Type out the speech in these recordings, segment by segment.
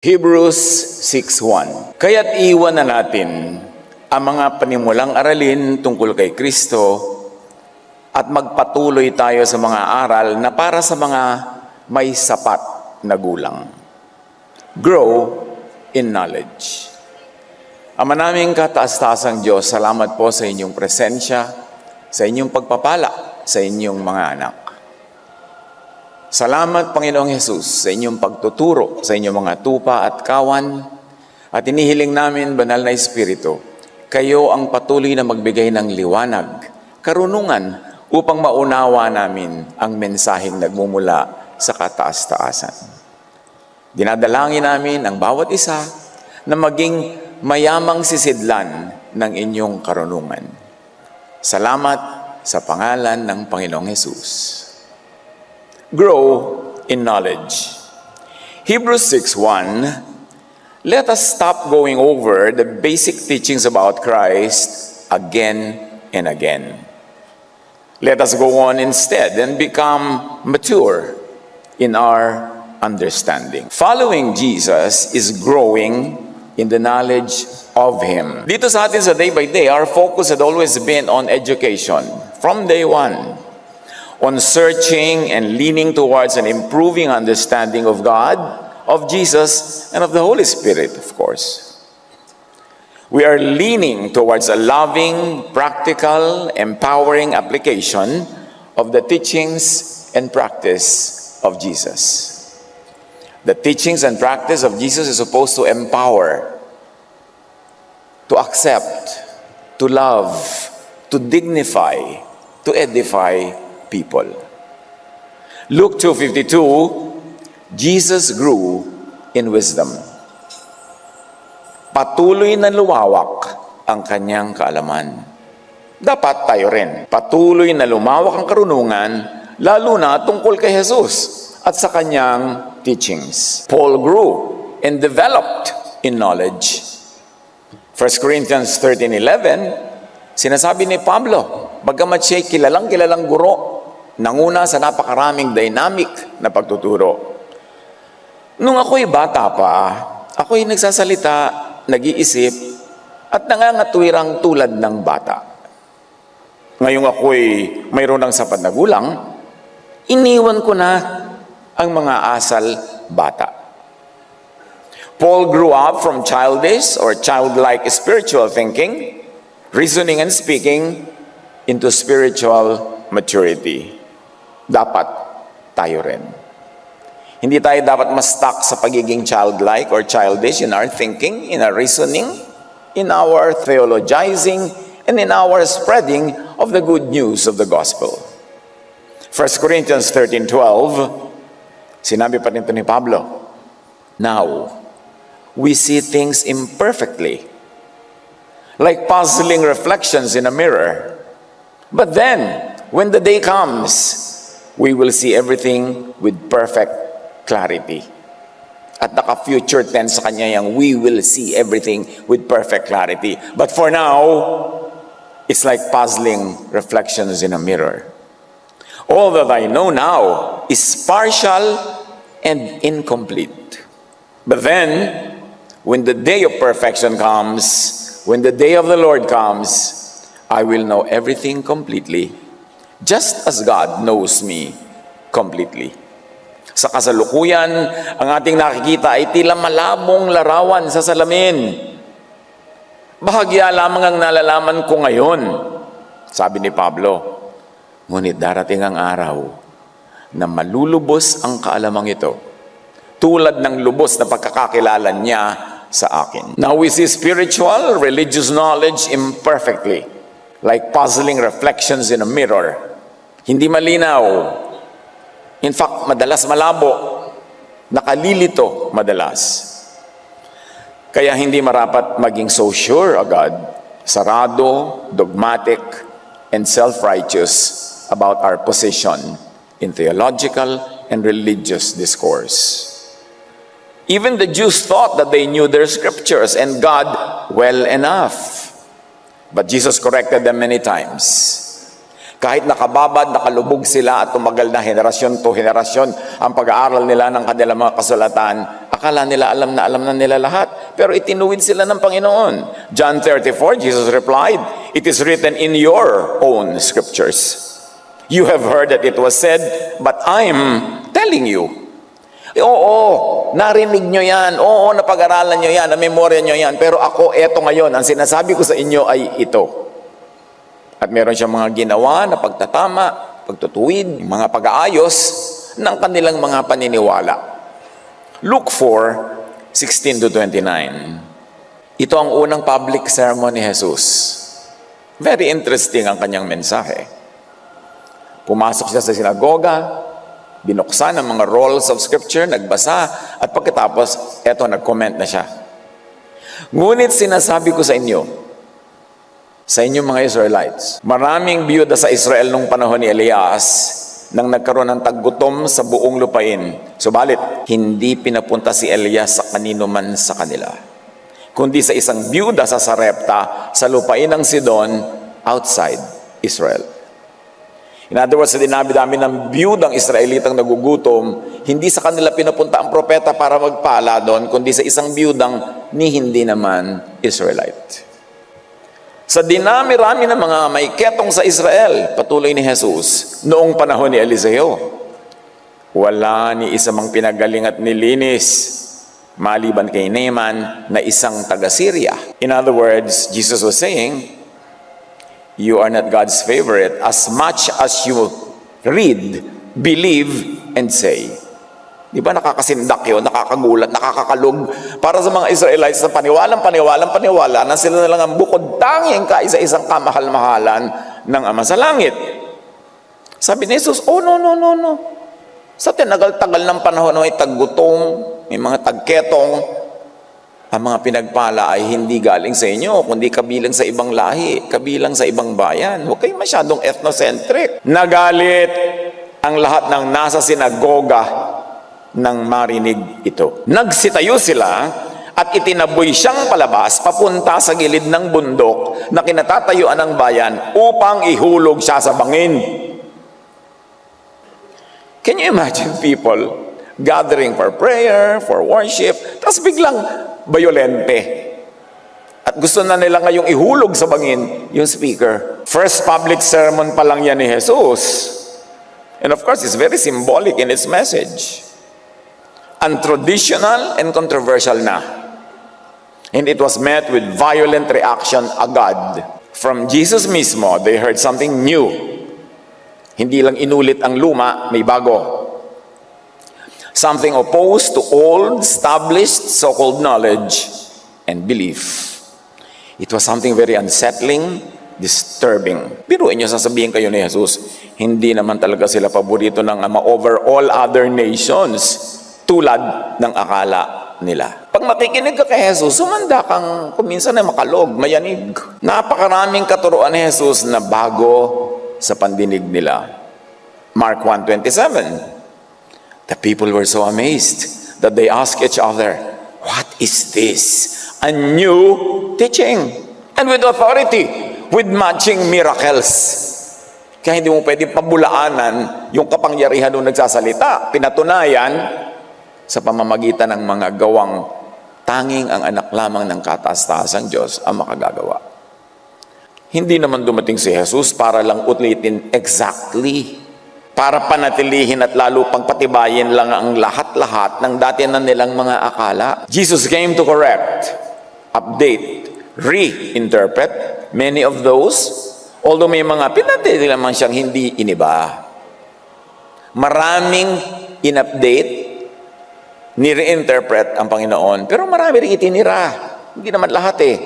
Hebrews 6:1. Kaya't iwan na natin ang mga panimulang aralin tungkol kay Kristo at magpatuloy tayo sa mga aral na para sa mga may sapat na gulang. Grow in knowledge. Ama naming kataas-taasang Diyos, salamat po sa inyong presensya, sa inyong pagpapala, sa inyong mga anak. Salamat, Panginoong Hesus, sa inyong pagtuturo, sa inyong mga tupa at kawan, at inihiling namin, Banal na Espiritu, kayo ang patuloy na magbigay ng liwanag, karunungan, upang maunawa namin ang mensaheng nagmumula sa kataas-taasan. Dinadalangin namin ang bawat isa na maging mayamang sisidlan ng inyong karunungan. Salamat sa pangalan ng Panginoong Hesus. Grow in knowledge. Hebrews 6:1, let us stop going over the basic teachings about Christ again and again. Let us go on instead and become mature in our understanding. Following Jesus is growing in the knowledge of Him. Dito sa atin sa Day by Day, our focus had always been on education from day one. On searching and leaning towards an improving understanding of God, of Jesus, and of the Holy Spirit, of course. We are leaning towards a loving, practical, empowering application of the teachings and practice of Jesus. The teachings and practice of Jesus is supposed to empower, to accept, to love, to dignify, to edify people. Luke 2:52, Jesus grew in wisdom. Patuloy na luwawak ang kanyang kaalaman. Dapat tayo rin. Patuloy na lumawak ang karunungan, lalo na tungkol kay Jesus at sa kanyang teachings. Paul grew and developed in knowledge. 1 Corinthians 13:11, sinasabi ni Pablo, bagamat siya'y kilalang guro, nanguna sa napakaraming dynamic na pagtuturo. Nung ako'y bata pa, ako'y nagsasalita, nag-iisip, at nangangatwirang tulad ng bata. Ngayong ako'y mayroon ng sapat na gulang, iniwan ko na ang mga asal bata. Paul grew up from childish or childlike spiritual thinking, reasoning and speaking, into spiritual maturity. Dapat tayo rin. Hindi tayo dapat ma-stuck sa pagiging childlike or childish in our thinking, in our reasoning, in our theologizing, and in our spreading of the good news of the gospel. 1 Corinthians 13:12, sinabi pa nito ni Pablo, now, we see things imperfectly, like puzzling reflections in a mirror. But then, when the day comes, we will see everything with perfect clarity. At naka-future tense sa kanya yung we will see everything with perfect clarity. But for now, it's like puzzling reflections in a mirror. All that I know now is partial and incomplete. But then, when the day of perfection comes, when the day of the Lord comes, I will know everything completely, just as God knows me completely. Sa kasalukuyan, ang ating nakikita ay tila malabong larawan sa salamin. Bahagya lamang ang nalalaman ko ngayon, sabi ni Pablo. Ngunit darating ang araw na malulubos ang kaalamang ito, tulad ng lubos na pagkakakilala niya sa akin. Now we see spiritual, religious knowledge imperfectly, like puzzling reflections in a mirror. Hindi malinaw. In fact, madalas malabo. Nakalilito madalas. Kaya hindi marapat maging so sure agad, sarado, dogmatic, and self-righteous about our position in theological and religious discourse. Even the Jews thought that they knew their scriptures and God well enough. But Jesus corrected them many times. Kahit nakababad, nakalubog sila at tumagal na henerasyon to henerasyon ang pag-aaral nila ng kanilang mga kasulatan, Akala nila alam na nila lahat, pero itinuwid sila ng Panginoon. John 34, Jesus replied, "It is written in your own scriptures. You have heard that it was said, but I'm telling you." Oo, narinig nyo yan. Oo, napag-aralan nyo yan, namemorya nyo yan. Pero ako, eto ngayon, ang sinasabi ko sa inyo ay ito. At meron siyang mga ginawa na pagtatama, pagtutuwid, mga pag-aayos ng kanilang mga paniniwala. Luke 4:16-29. Ito ang unang public sermon ni Jesus. Very interesting ang kanyang mensahe. Pumasok siya sa sinagoga, binuksan ang mga rolls of scripture, nagbasa, at pagkatapos, eto, nag-comment na siya. "Ngunit sinasabi ko sa inyo mga Israelites, maraming biyuda sa Israel nung panahon ni Elias nang nagkaroon ng taggutom sa buong lupain. Subalit, hindi pinapunta si Elias sa kanino man sa kanila, kundi sa isang biyuda sa Sarepta sa lupain ng Sidon outside Israel." In other words, sa dinami-dami ng biyudang Israelitang nagugutom, hindi sa kanila pinapunta ang propeta para magpala doon, kundi sa isang biyudang ni hindi naman Israelite. Sa dinami-rami ng mga may ketong sa Israel, patuloy ni Jesus, noong panahon ni Eliseo, wala ni isa mang pinagaling at nilinis, maliban kay Naaman na isang taga-Syria. In other words, Jesus was saying, you are not God's favorite as much as you read, believe, and say. Di ba nakakasindak yun, nakakagulat, nakakakalog para sa mga Israelites na paniwala na sila na lang ang bukod tanging kaisa-isang kamahal-mahalan ng Ama sa Langit. Sabi ni Jesus, oh no. Sa tinagal-tagal ng panahon na may taggutom, may mga tagketong, ang mga pinagpala ay hindi galing sa inyo, kundi kabilang sa ibang lahi, kabilang sa ibang bayan. Huwag kayong masyadong ethnocentric. Nagalit ang lahat ng nasa sinagoga nang marinig ito. Nagsitayo sila at itinaboy siyang palabas papunta sa gilid ng bundok na kinatatayuan ng bayan upang ihulog siya sa bangin. Can you imagine people gathering for prayer, for worship, tapos biglang bayolente. At gusto na nila ngayong ihulog sa bangin yung speaker. First public sermon pa lang yan ni Jesus. And of course, it's very symbolic in its message. Untraditional and controversial na. And it was met with violent reaction agad. From Jesus mismo, they heard something new. Hindi lang inulit ang luma, may bago. Something opposed to old, established, so-called knowledge and belief. It was something very unsettling, disturbing. Biruin nyo, sasabihin kayo ni Jesus, hindi naman talaga sila paborito ng Ama over all other nations, tulad ng akala nila. Pag makikinig ka kay Jesus, sumanda kang kuminsan na makalog, mayanig. Napakaraming katuruan ni Jesus na bago sa pandinig nila. Mark 1:27. The people were so amazed that they asked each other, what is this? A new teaching. And with authority, with matching miracles. Kaya hindi mo pwede pabulaanan yung kapangyarihan nung nagsasalita. Pinatunayan sa pamamagitan ng mga gawang tanging ang anak lamang ng kataas-taasang Diyos ang makagagawa. Hindi naman dumating si Jesus para lang ulitin exactly, para panatilihin at lalo pagpatibayin lang ang lahat-lahat ng dati na nilang mga akala. Jesus came to correct, update, reinterpret many of those, although may mga pinatili naman siyang hindi iniba. Maraming in-update, ni-reinterpret ang Panginoon, pero marami rin itinira. Hindi naman lahat eh.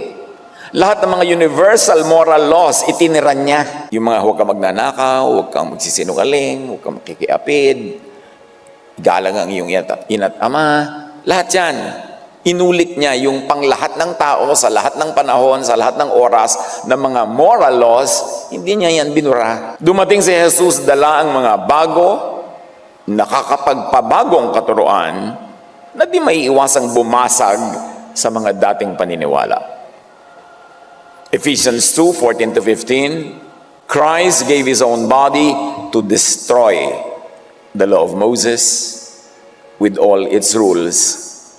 Lahat ng mga universal moral laws, itinira niya. Yung mga huwag kang magnanakaw, huwag kang magsisinungaling, huwag kang makikiapid, galang ang iyong ina't ama, lahat yan. Inulit niya yung panglahat ng tao sa lahat ng panahon, sa lahat ng oras ng mga moral laws, hindi niya yan binura. Dumating si Jesus, dala ang mga bago, nakakapagpabagong katuruan, na di maiiwasang bumasag sa mga dating paniniwala. Ephesians 2:14-15, Christ gave His own body to destroy the law of Moses with all its rules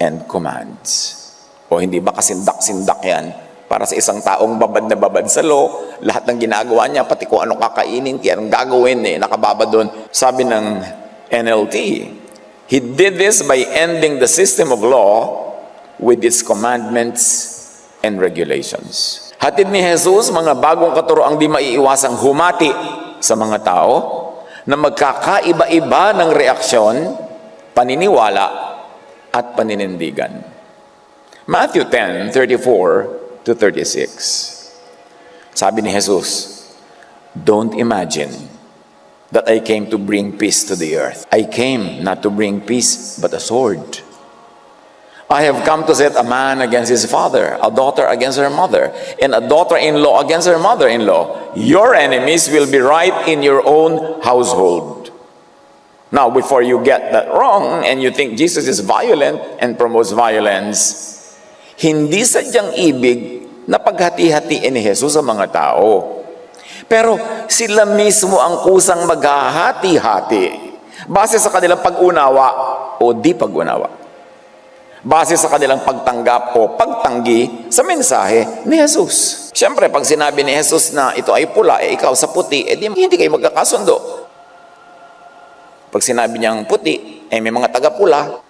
and commands. O hindi ba kasindak-sindak yan? Para sa isang taong babad na babad sa law, lahat ng ginagawa niya, pati kung anong kakainin, kaya anong gagawin, nakababa doon. Sabi ng NLT, He did this by ending the system of law with its commandments and regulations. Hatid ni Jesus mga bagong katuroang di maiiwasang humati sa mga tao na magkakaiba-iba ng reaksyon, paniniwala at paninindigan. Matthew 10:34 to 36. Sabi ni Jesus, don't imagine that I came to bring peace to the earth. I came not to bring peace, but a sword. I have come to set a man against his father, a daughter against her mother, and a daughter-in-law against her mother-in-law. Your enemies will be right in your own household. Now, before you get that wrong and you think Jesus is violent and promotes violence, hindi sadyang ibig na paghati-hatiin ni Jesus sa mga tao. Pero sila mismo ang kusang maghahati-hati base sa kanilang pag-unawa o di pag-unawa. Base sa kanilang pagtanggap o pagtanggi sa mensahe ni Jesus. Siyempre, pag sinabi ni Jesus na ito ay pula, ikaw sa puti, hindi kayo magkakasundo. Pag sinabi niyang puti, may mga taga-pula,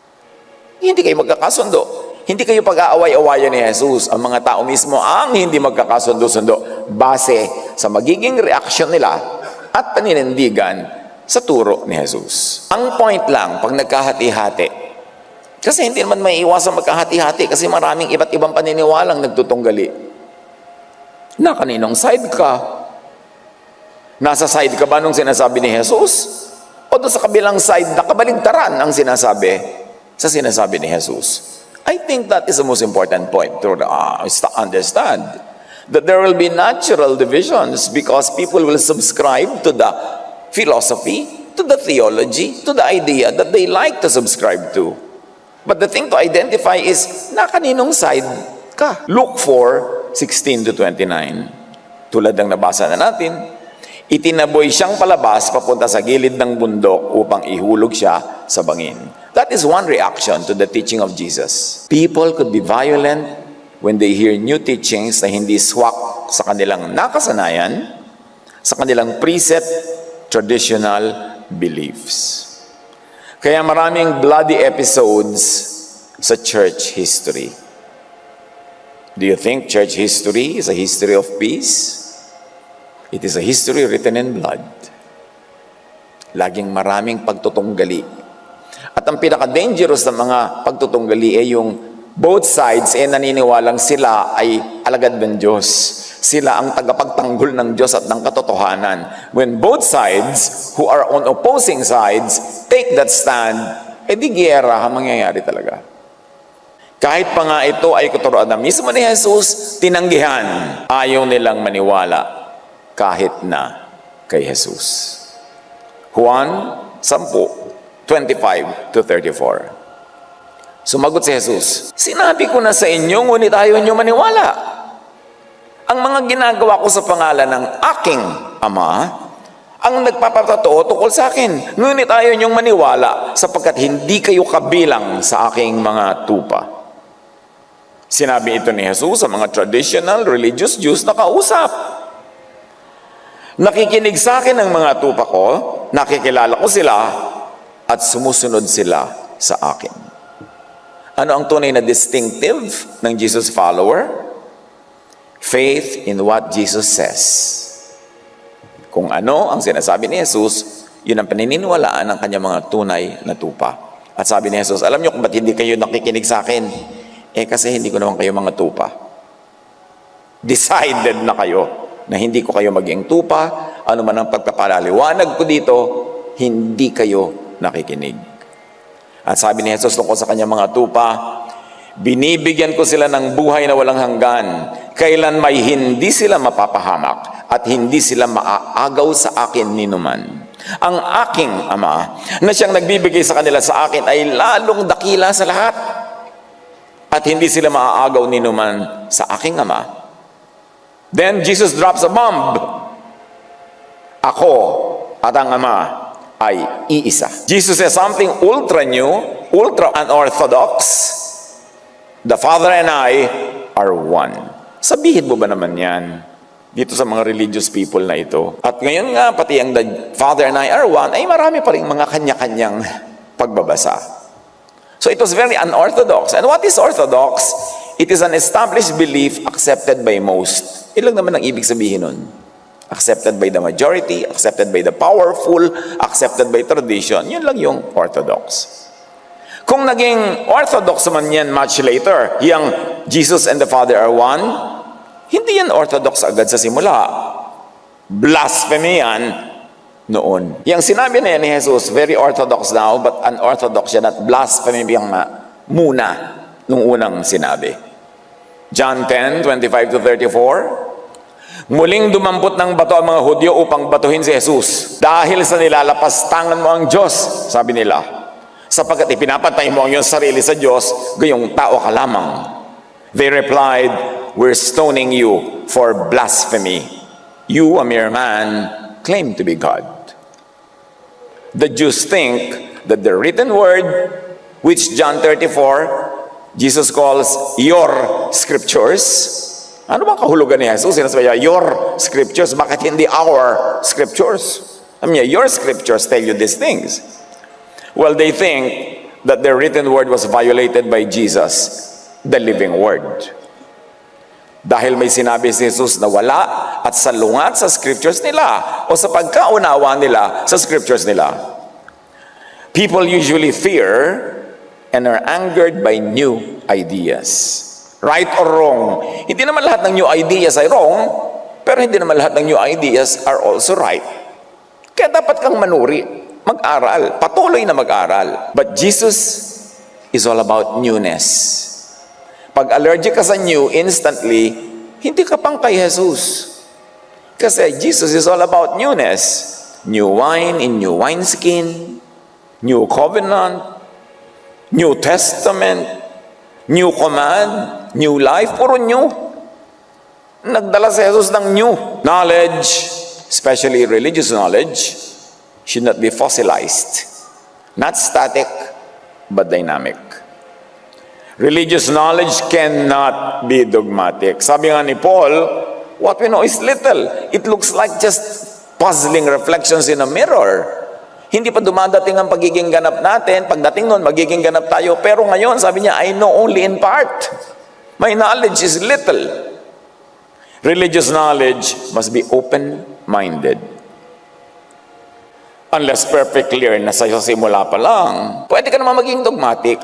hindi kayo magkakasundo. Hindi kayo pag-aaway-awayan ni Jesus. Ang mga tao mismo ang hindi magkakasundo-sundo base sa magiging reaksyon nila at paninindigan sa turo ni Jesus. Ang point lang, pag nagkahati-hati, kasi hindi naman may iwasan magkahati-hati kasi maraming iba't ibang paniniwalang nagtutunggali. Na kaninong side ka? Nasa side ka ba nung sinasabi ni Jesus? O doon sa kabilang side na kabaligtaran ang sinasabi sa sinasabi ni Jesus? I think that is the most important point to understand. That there will be natural divisions because people will subscribe to the philosophy, to the theology, to the idea that they like to subscribe to. But the thing to identify is, na kaninong side ka? Luke 4:16 to 29. Tulad ng nabasa na natin, itinaboy siyang palabas papunta sa gilid ng bundok upang ihulog siya sa bangin. That is one reaction to the teaching of Jesus. People could be violent when they hear new teachings na hindi swak sa kanilang nakasanayan, sa kanilang preset, traditional beliefs. Kaya maraming bloody episodes sa church history. Do you think church history is a history of peace? It is a history written in blood. Laging maraming pagtutunggali. At ang pinaka-dangerous ng mga pagtutunggali ay yung both sides naniniwalang sila ay alagad ng Diyos. Sila ang tagapagtanggol ng Diyos at ng katotohanan. When both sides, who are on opposing sides, take that stand, di giyera ang mangyayari talaga. Kahit pa nga ito ay kuturoan na mismo ni Jesus, tinanggihan. Ayaw nilang maniwala kahit na kay Jesus. Juan 10:25 to 34. Sumagot si Jesus, sinabi ko na sa inyo, ngunit ayaw niyo maniwala. Ang mga ginagawa ko sa pangalan ng aking Ama, ang nagpapatotoo tungkol sa akin. Ngunit ayaw niyong maniwala sapagkat hindi kayo kabilang sa aking mga tupa. Sinabi ito ni Jesus sa mga traditional religious Jews na kausap. Nakikinig sa akin ang mga tupa ko, nakikilala ko sila, at sumusunod sila sa akin. Ano ang tunay na distinctive ng Jesus follower? Faith in what Jesus says. Kung ano ang sinasabi ni Jesus, yun ang paniniwalaan ng kanyang mga tunay na tupa. At sabi ni Jesus, alam niyo kung ba't hindi kayo nakikinig sa akin? Kasi hindi ko naman kayo mga tupa. Decided na kayo na hindi ko kayo maging tupa, ano man ang pagpapalaliwanag ko dito, hindi kayo nakikinig. At sabi ni Jesus tungkol sa kanyang mga tupa, binibigyan ko sila ng buhay na walang hanggan, kailan may hindi sila mapapahamak at hindi sila maaagaw sa akin ninuman. Ang aking Ama na siyang nagbibigay sa kanila sa akin ay lalong dakila sa lahat at hindi sila maaagaw ninuman sa aking Ama. Then Jesus drops a bomb. Ako at ang Ama ay iisa. Jesus says something ultra new, ultra unorthodox, The Father and I are one. Sabihin mo ba naman yan dito sa mga religious people na ito? At ngayon nga, pati ang the Father and I are one, ay marami pa rin mga kanya-kanyang pagbabasa. So it was very unorthodox. And what is orthodox? It is an established belief accepted by most. Ilang naman ang ibig sabihin nun? Accepted by the majority, accepted by the powerful, accepted by tradition. Yun lang yung orthodox. Kung naging orthodox man yan much later, yung Jesus and the Father are one, hindi yan orthodox agad sa simula. Blasphemy yan noon. Yung sinabi na yan ni Jesus, very orthodox now, but unorthodox yan at blasphemy yung muna nung unang sinabi. John 10:25-34, muling dumampot ng bato ang mga Hudyo upang batuhin si Jesus. Dahil sa nilalapastangan mo ang Diyos, sabi nila, sapagkat ipinapatay mo ang iyong sarili sa Diyos, gayong tao ka lamang. They replied, we're stoning you for blasphemy. You, a mere man, claim to be God. The Jews think that the written word, which John 34, Jesus calls your scriptures. Ano bang kahulugan ni Jesus? Sinasabi niya, your scriptures, bakit hindi our scriptures? I mean, your scriptures tell you these things. Well, they think that the written word was violated by Jesus, the living word. Dahil may sinabi si Jesus na wala at salungat sa scriptures nila o sa pagkaunawa nila sa scriptures nila. People usually fear and are angered by new ideas. Right or wrong. Hindi naman lahat ng new ideas ay wrong, pero hindi naman lahat ng new ideas are also right. Kaya dapat kang manuri, mag-aral, patuloy na mag-aral. But Jesus is all about newness. Pag allergic ka sa new, instantly, hindi ka pang kay Jesus. Kasi Jesus is all about newness. New wine in new wineskin, new covenant, new testament, new command, new life, puro new. Nagdala si Jesus ng new. Knowledge, especially religious knowledge, should not be fossilized. Not static, but dynamic. Religious knowledge cannot be dogmatic. Sabi nga ni Paul, what we know is little. It looks like just puzzling reflections in a mirror. Hindi pa dumadating ang pagiging ganap natin. Pagdating nun, magiging ganap tayo. Pero ngayon, sabi niya, I know only in part. My knowledge is little. Religious knowledge must be open-minded. Unless perfect clear na sa simula pa lang, pwede ka naman maging dogmatic.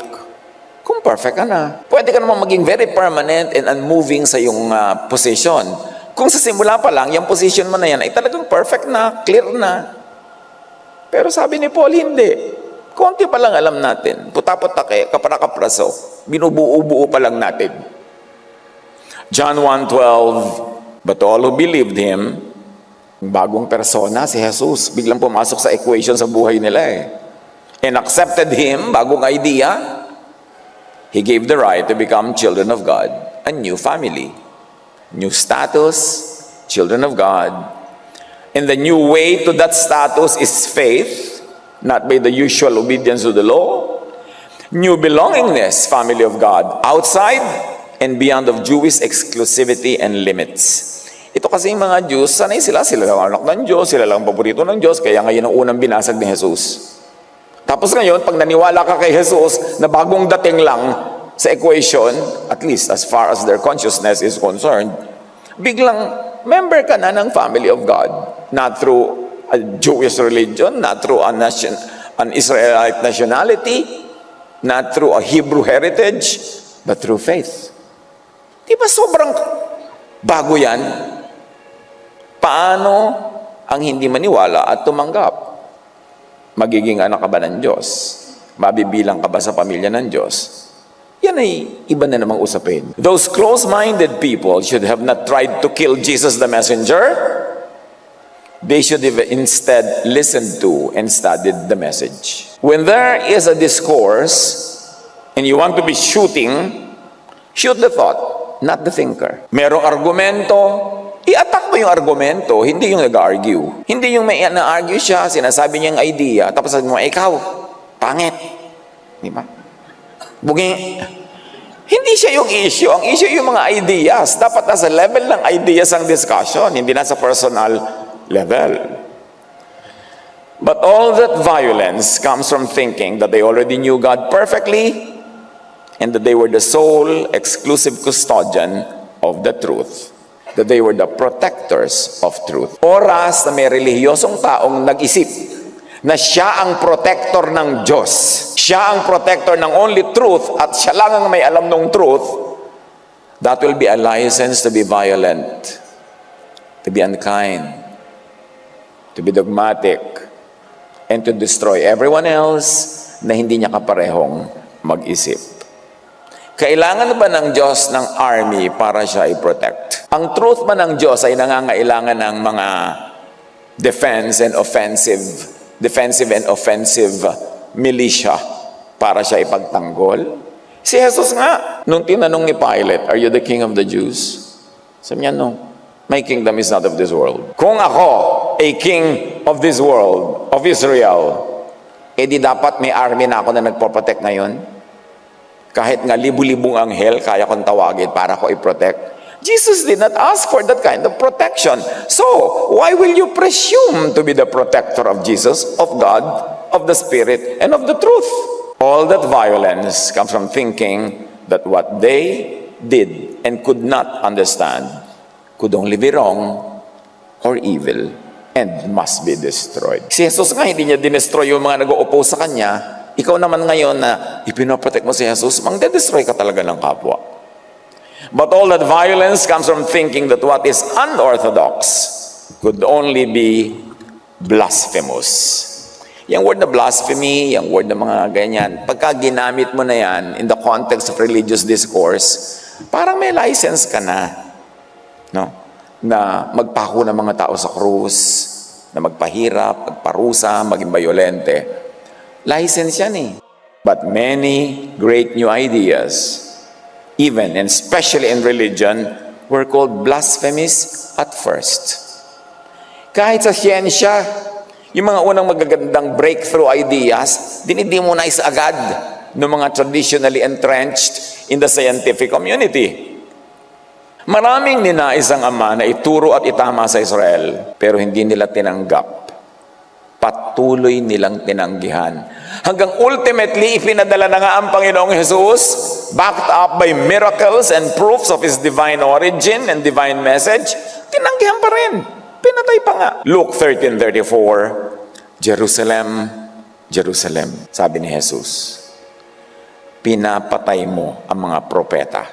Kung perfect ka na. Pwede ka naman maging very permanent and unmoving sa iyong position. Kung sa simula pa lang, yung position mo na yan ay talagang perfect na, clear na. Pero sabi ni Paul, hindi. Konti pa lang alam natin. Puta-putake, kapara-kapraso. Binubuo-buo pa lang natin. John 1:12, but all who believed him, bagong persona, si Jesus, biglang pumasok sa equation sa buhay nila and accepted him, bagong idea, he gave the right to become children of God, a new family, new status, children of God. And the new way to that status is faith, not by the usual obedience to the law. New belongingness, family of God, outside and beyond of Jewish exclusivity and limits. Ito kasi yung mga Jews, sanay sila lang anak ng Diyos, sila lang paborito ng Diyos, kaya ngayon ang unang binasag ni Jesus. Tapos ngayon, pag naniwala ka kay Jesus na bagong dating lang sa equation, at least as far as their consciousness is concerned, biglang member ka na ng family of God. Not through a Jewish religion, not through an Israelite nationality, not through a Hebrew heritage, but through faith. Di ba sobrang bago yan? Paano ang hindi maniwala at tumanggap? Magiging anak ka ba ng Diyos? Mabibilang ka ba sa pamilya ng Diyos? Yan ay iba na namang usapin. Those close-minded people should have not tried to kill Jesus the messenger. They should have instead listened to and studied the message. When there is a discourse and you want to be shooting, shoot the thought, not the thinker. Merong argumento, i-attack mo yung argumento, hindi yung nag-argue. Hindi yung may na-argue siya, sinasabi niya yung idea, tapos sabi mo, ikaw, pangit. Di ba? Bugi, Hindi siya yung issue. Ang issue yung mga ideas. Dapat nasa level ng ideas ang discussion, hindi nasa personal level. But all that violence comes from thinking that they already knew God perfectly and that they were the sole exclusive custodian of the truth. That they were the protectors of truth. Oras na may relihiyosong taong nag-isip na siya ang protector ng Diyos. Siya ang protector ng only truth at siya lang ang may alam ng truth, that will be a license to be violent, to be unkind, to be dogmatic, and to destroy everyone else na hindi niya kaparehong mag-isip. Kailangan ba ng Diyos ng army para siya i-protect? Ang truth ba ng Diyos ay nangangailangan ng mga defensive and offensive militia para siya ipagtanggol? Si Jesus nga, nung tinanong ni Pilate, "Are you the king of the Jews?" Sabi niya, "No, my kingdom is not of this world." Kung ako, a king of this world, of Israel, di dapat may army na ako na nagpo-protect ngayon? Kahit nga libu-libong anghel, kaya kong tawagin para ko i-protect. Jesus did not ask for that kind of protection. So, why will you presume to be the protector of Jesus, of God, of the Spirit, and of the truth? All that violence comes from thinking that what they did and could not understand could only be wrong or evil and must be destroyed. Si Jesus nga, hindi niya dinestroy yung mga nag-o-oppose sa Kanya. Ikaw naman ngayon na ipinoprotect mo si Jesus, mang-destroy ka talaga ng kapwa. But all that violence comes from thinking that what is unorthodox could only be blasphemous. Yung word na blasphemy, yung word na mga ganyan, pagka ginamit mo na yan in the context of religious discourse, parang may license ka na, no? Na magpako ng mga tao sa krus, na magpahirap, magparusa, maging bayolente. License yan eh. But many great new ideas, even and especially in religion, were called blasphemies at first. Kahit sa siyensya, yung mga unang magagandang breakthrough ideas, dinidemonize agad ng mga traditionally entrenched in the scientific community. Maraming ninais ang Ama na ituro at itama sa Israel, pero hindi nila tinanggap. Patuloy nilang tinanggihan. Hanggang ultimately, ipinadala na nga ang Panginoong Jesus, backed up by miracles and proofs of His divine origin and divine message, tinanggihan pa rin. Pinatay pa nga. Luke 13:34, Jerusalem, Jerusalem, sabi ni Jesus, pinapatay mo ang mga propeta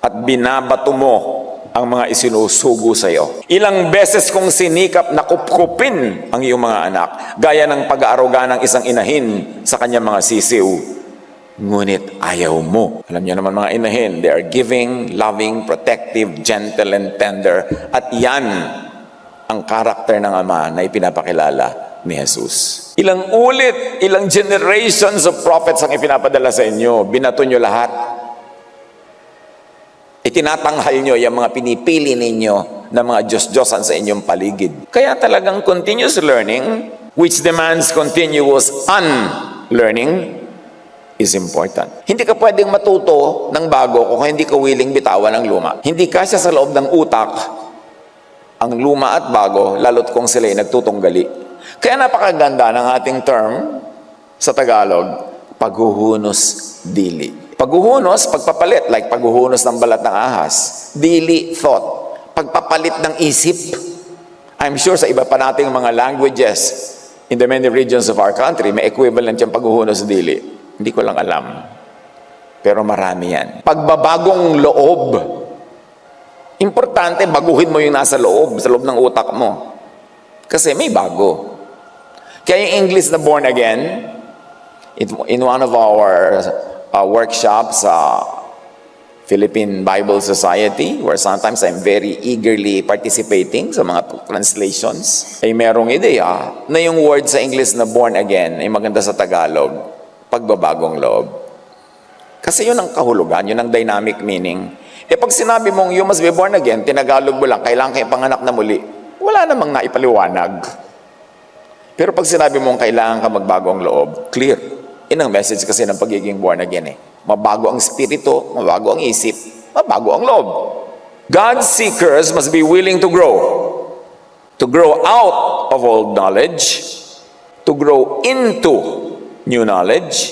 at binabato mo ang mga isinusugo sa iyo. Ilang beses kong sinikap na kupkupin ang iyong mga anak, gaya ng pag-aaruga ng isang inahin sa kanyang mga sisiw. Ngunit ayaw mo. Alam niyo naman mga inahin, they are giving, loving, protective, gentle, and tender. At yan ang karakter ng Ama na ipinapakilala ni Jesus. Ilang ulit, ilang generations of prophets ang ipinapadala sa inyo. Binato nyo lahat. Itinatanghal nyo yung mga pinipili ninyo na mga Diyos-Diyosan sa inyong paligid. Kaya talagang continuous learning, which demands continuous unlearning, is important. Hindi ka pwedeng matuto ng bago kung hindi ka willing bitawan ng luma. Hindi kasya sa loob ng utak ang luma at bago, lalo't kung sila'y nagtutunggali. Kaya napakaganda ng ating term sa Tagalog, paghuhunos dili. Paghuhunos, pagpapalit, like paghuhunos ng balat ng ahas. Dili, thought. Pagpapalit ng isip. I'm sure sa iba pa nating mga languages in the many regions of our country, may equivalent yung paghuhunos dili. Hindi ko lang alam. Pero marami yan. Pagbabagong loob. Importante, baguhin mo yung nasa loob, sa loob ng utak mo. Kasi may bago. Kaya yung English na born again, in one of our workshops sa Philippine Bible Society, where sometimes I'm very eagerly participating sa mga translations, ay merong ideya na yung word sa English na born again ay maganda sa Tagalog, pagbabagong loob. Kasi yun ang kahulugan, yun ang dynamic meaning. Pag sinabi mong you must be born again, tinagalog mo lang, kailangan kayo panganak na muli, wala namang naipaliwanag. Pero pag sinabi mong kailangan ka magbagong loob, clear. Yun ang message kasi ng pagiging born again eh. Mabago ang espiritu, mabago ang isip, mabago ang loob. God seekers must be willing to grow out of old knowledge, to grow into new knowledge,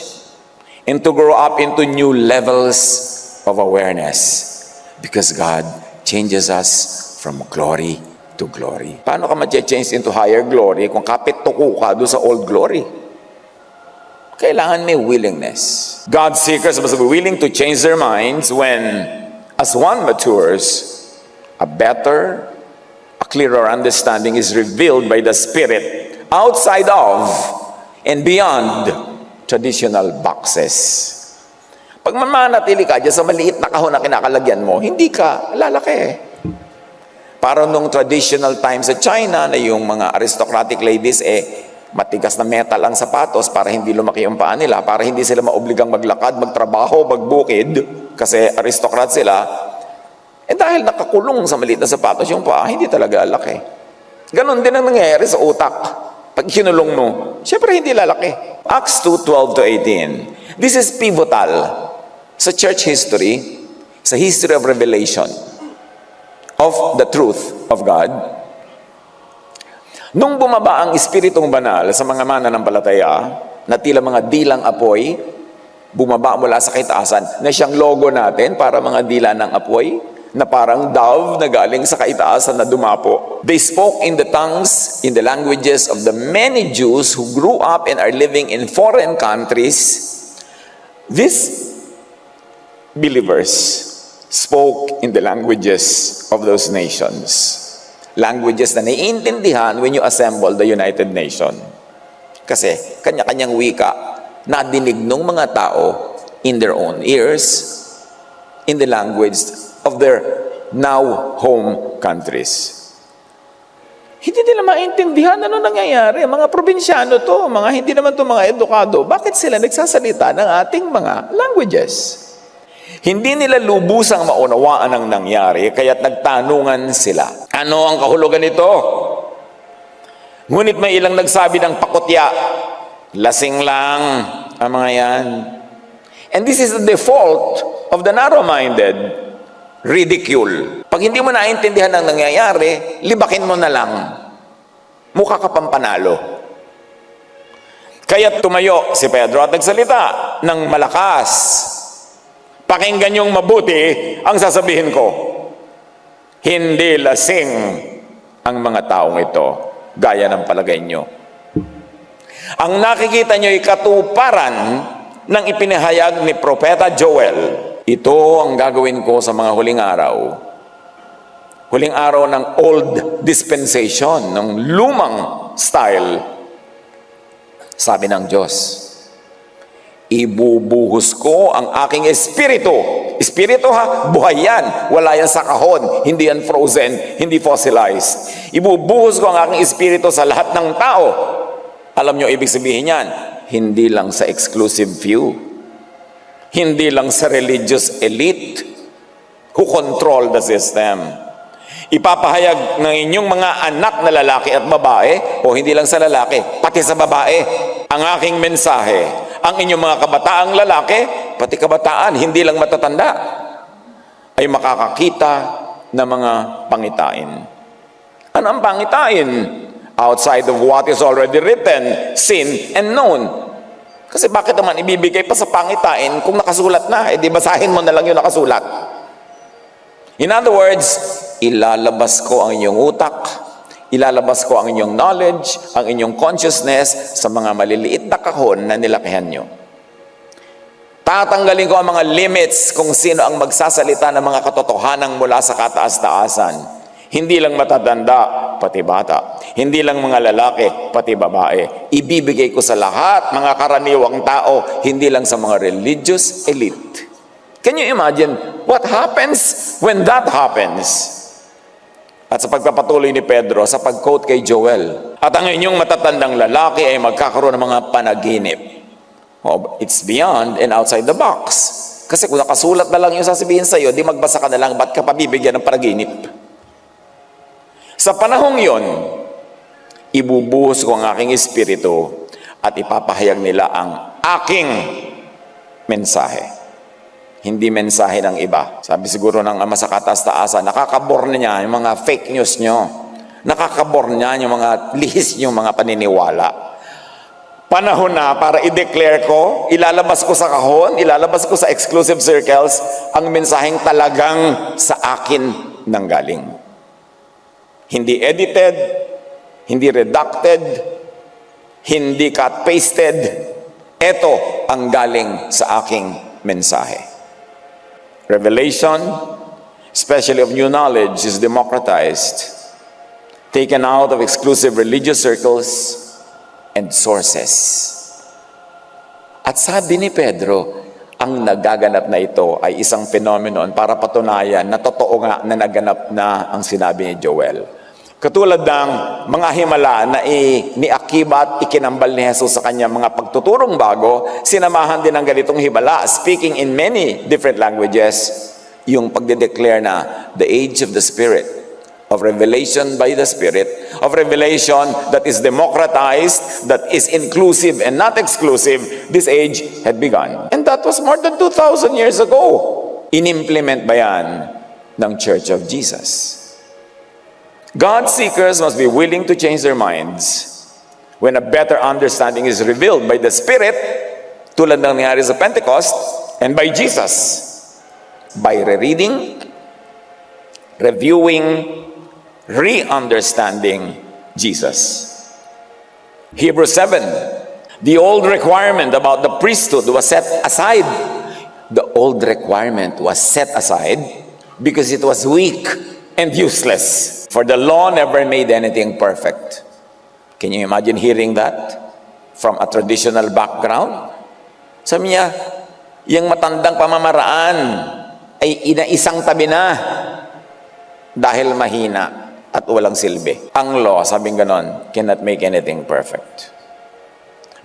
and to grow up into new levels of awareness. Because God changes us from glory to glory. Paano ka ma-change into higher glory kung kapit tuko ka doon sa old glory? Kailangan may willingness. God seekers must be willing to change their minds when, as one matures, a better, a clearer understanding is revealed by the Spirit outside of and beyond traditional boxes. Pag mamanatili ka dyan sa maliit na kahon na kinakalagyan mo, hindi ka lalaki. Parang nung traditional times sa China na yung mga aristocratic ladies, matigas na metal ang sapatos para hindi lumaki yung paa nila, para hindi sila maobligang maglakad, magtrabaho, magbukid, kasi aristocrat sila. Dahil nakakulong sa maliit na sapatos yung paa, hindi talaga laki. Ganon din ang nangyayari sa utak. Pag kinulong mo, syempre hindi lalaki. Acts 2:12-18. This is pivotal sa church history, sa history of revelation of the truth of God. Nung bumaba ang Espiritong Banal sa mga mananampalataya, na tila mga dilang apoy, bumaba mula sa kaitaasan, na siyang logo natin para mga dila ng apoy, na parang dove na galing sa kaitaasan na dumapo. They spoke in the tongues, in the languages of the many Jews who grew up and are living in foreign countries. These believers spoke in the languages of those nations. Languages na naiintindihan when you assemble the United Nation. Kasi kanya-kanyang wika nadinig ng mga tao in their own ears, in the language of their now home countries. Hindi nila maintindihan ano nangyayari. Mga probinsyano to, mga hindi naman to mga edukado. Bakit sila nagsasalita ng ating mga languages? Hindi nila lubusang maunawaan ang nangyari, kaya't nagtanungan sila. Ano ang kahulugan nito? Ngunit may ilang nagsabi ng pakutya, lasing lang ang mga yan. And this is the default of the narrow-minded, ridicule. Pag hindi mo naintindihan ang nangyayari, libakin mo na lang. Mukha ka pang panalo. Kaya't tumayo si Pedro at nagsalita ng malakas. Pakinggan niyong mabuti ang sasabihin ko. Hindi lasing ang mga taong ito, gaya ng palagay niyo. Ang nakikita niyo ay katuparan ng ipinahayag ni Propeta Joel. Ito ang gagawin ko sa mga huling araw. Huling araw ng old dispensation, ng lumang style. Sabi ng Diyos, ibubuhos ko ang aking espiritu. Espiritu ha, buhay yan. Wala yan sa kahon. Hindi yan frozen, hindi fossilized. Ibubuhos ko ang aking espiritu sa lahat ng tao. Alam nyo ibig sabihin yan? Hindi lang sa exclusive few. Hindi lang sa religious elite who control the system. Ipapahayag ng inyong mga anak na lalaki at babae, o hindi lang sa lalaki, pati sa babae, ang aking mensahe. Ang inyong mga kabataang lalaki, pati kabataan, hindi lang matatanda, ay makakakita ng mga pangitain. Ano ang pangitain? Outside of what is already written, seen, and known. Kasi bakit naman ibibigay pa sa pangitain kung nakasulat na? Di basahin mo na lang yung nakasulat. In other words, ilalabas ko ang inyong utak, ilalabas ko ang inyong knowledge, ang inyong consciousness sa mga maliliit na kahon na nilakihan nyo. Tatanggalin ko ang mga limits kung sino ang magsasalita ng mga katotohanan mula sa kataas-taasan. Hindi lang matatanda, pati bata. Hindi lang mga lalaki, pati babae. Ibibigay ko sa lahat, mga karaniwang tao, hindi lang sa mga religious elite. Can you imagine what happens when that happens? At sa pagpapatuloy ni Pedro, sa pag-quote kay Joel, at ang inyong matatandang lalaki ay magkakaroon ng mga panaginip. Oh, it's beyond and outside the box. Kasi kung nakasulat na lang yung sasabihin sa'yo, di magbasa ka na lang, ba't ka pabibigyan ng panaginip? Sa panahong yon, ibubuhos ko ang aking espiritu at ipapahayag nila ang aking mensahe. hindi mensahe ng iba. Sabi siguro ng ama sa kataas-taasan, nakakabor na niya yung mga fake news nyo. Nakakabor niya yung mga lihis nyo, mga paniniwala. Panahon na para i-declare ko, ilalabas ko sa kahon, ilalabas ko sa exclusive circles, ang mensaheng talagang sa akin nanggaling. Hindi edited, hindi redacted, hindi cut-pasted. Ito ang galing sa aking mensahe. Revelation, especially of new knowledge, is democratized, taken out of exclusive religious circles and sources. At sabi ni Pedro, ang nagaganap na ito ay isang phenomenon para patunayan na totoo nga na naganap na ang sinabi ni Joel. Katulad ng mga himala na ni Akiba at ikinambal ni Jesus sa kanya mga pagtuturong bago, sinamahan din ng ganitong himala, speaking in many different languages, yung pagdedeclare na the age of the Spirit, of revelation by the Spirit, of revelation that is democratized, that is inclusive and not exclusive, this age had begun. And that was more than 2,000 years ago. Inimplement ba yan ng Church of Jesus? God seekers must be willing to change their minds when a better understanding is revealed by the Spirit, tulad ng nangyari sa Pentecost, and by Jesus. By rereading, reviewing, re-understanding Jesus. Hebrews 7, the old requirement about the priesthood was set aside. The old requirement was set aside because it was weak and useless. For the law never made anything perfect. Can you imagine hearing that from a traditional background? Sabi niya, yung matandang pamamaraan ay inaisang tabi na dahil mahina at walang silbi. Ang law, sabing ganon, cannot make anything perfect.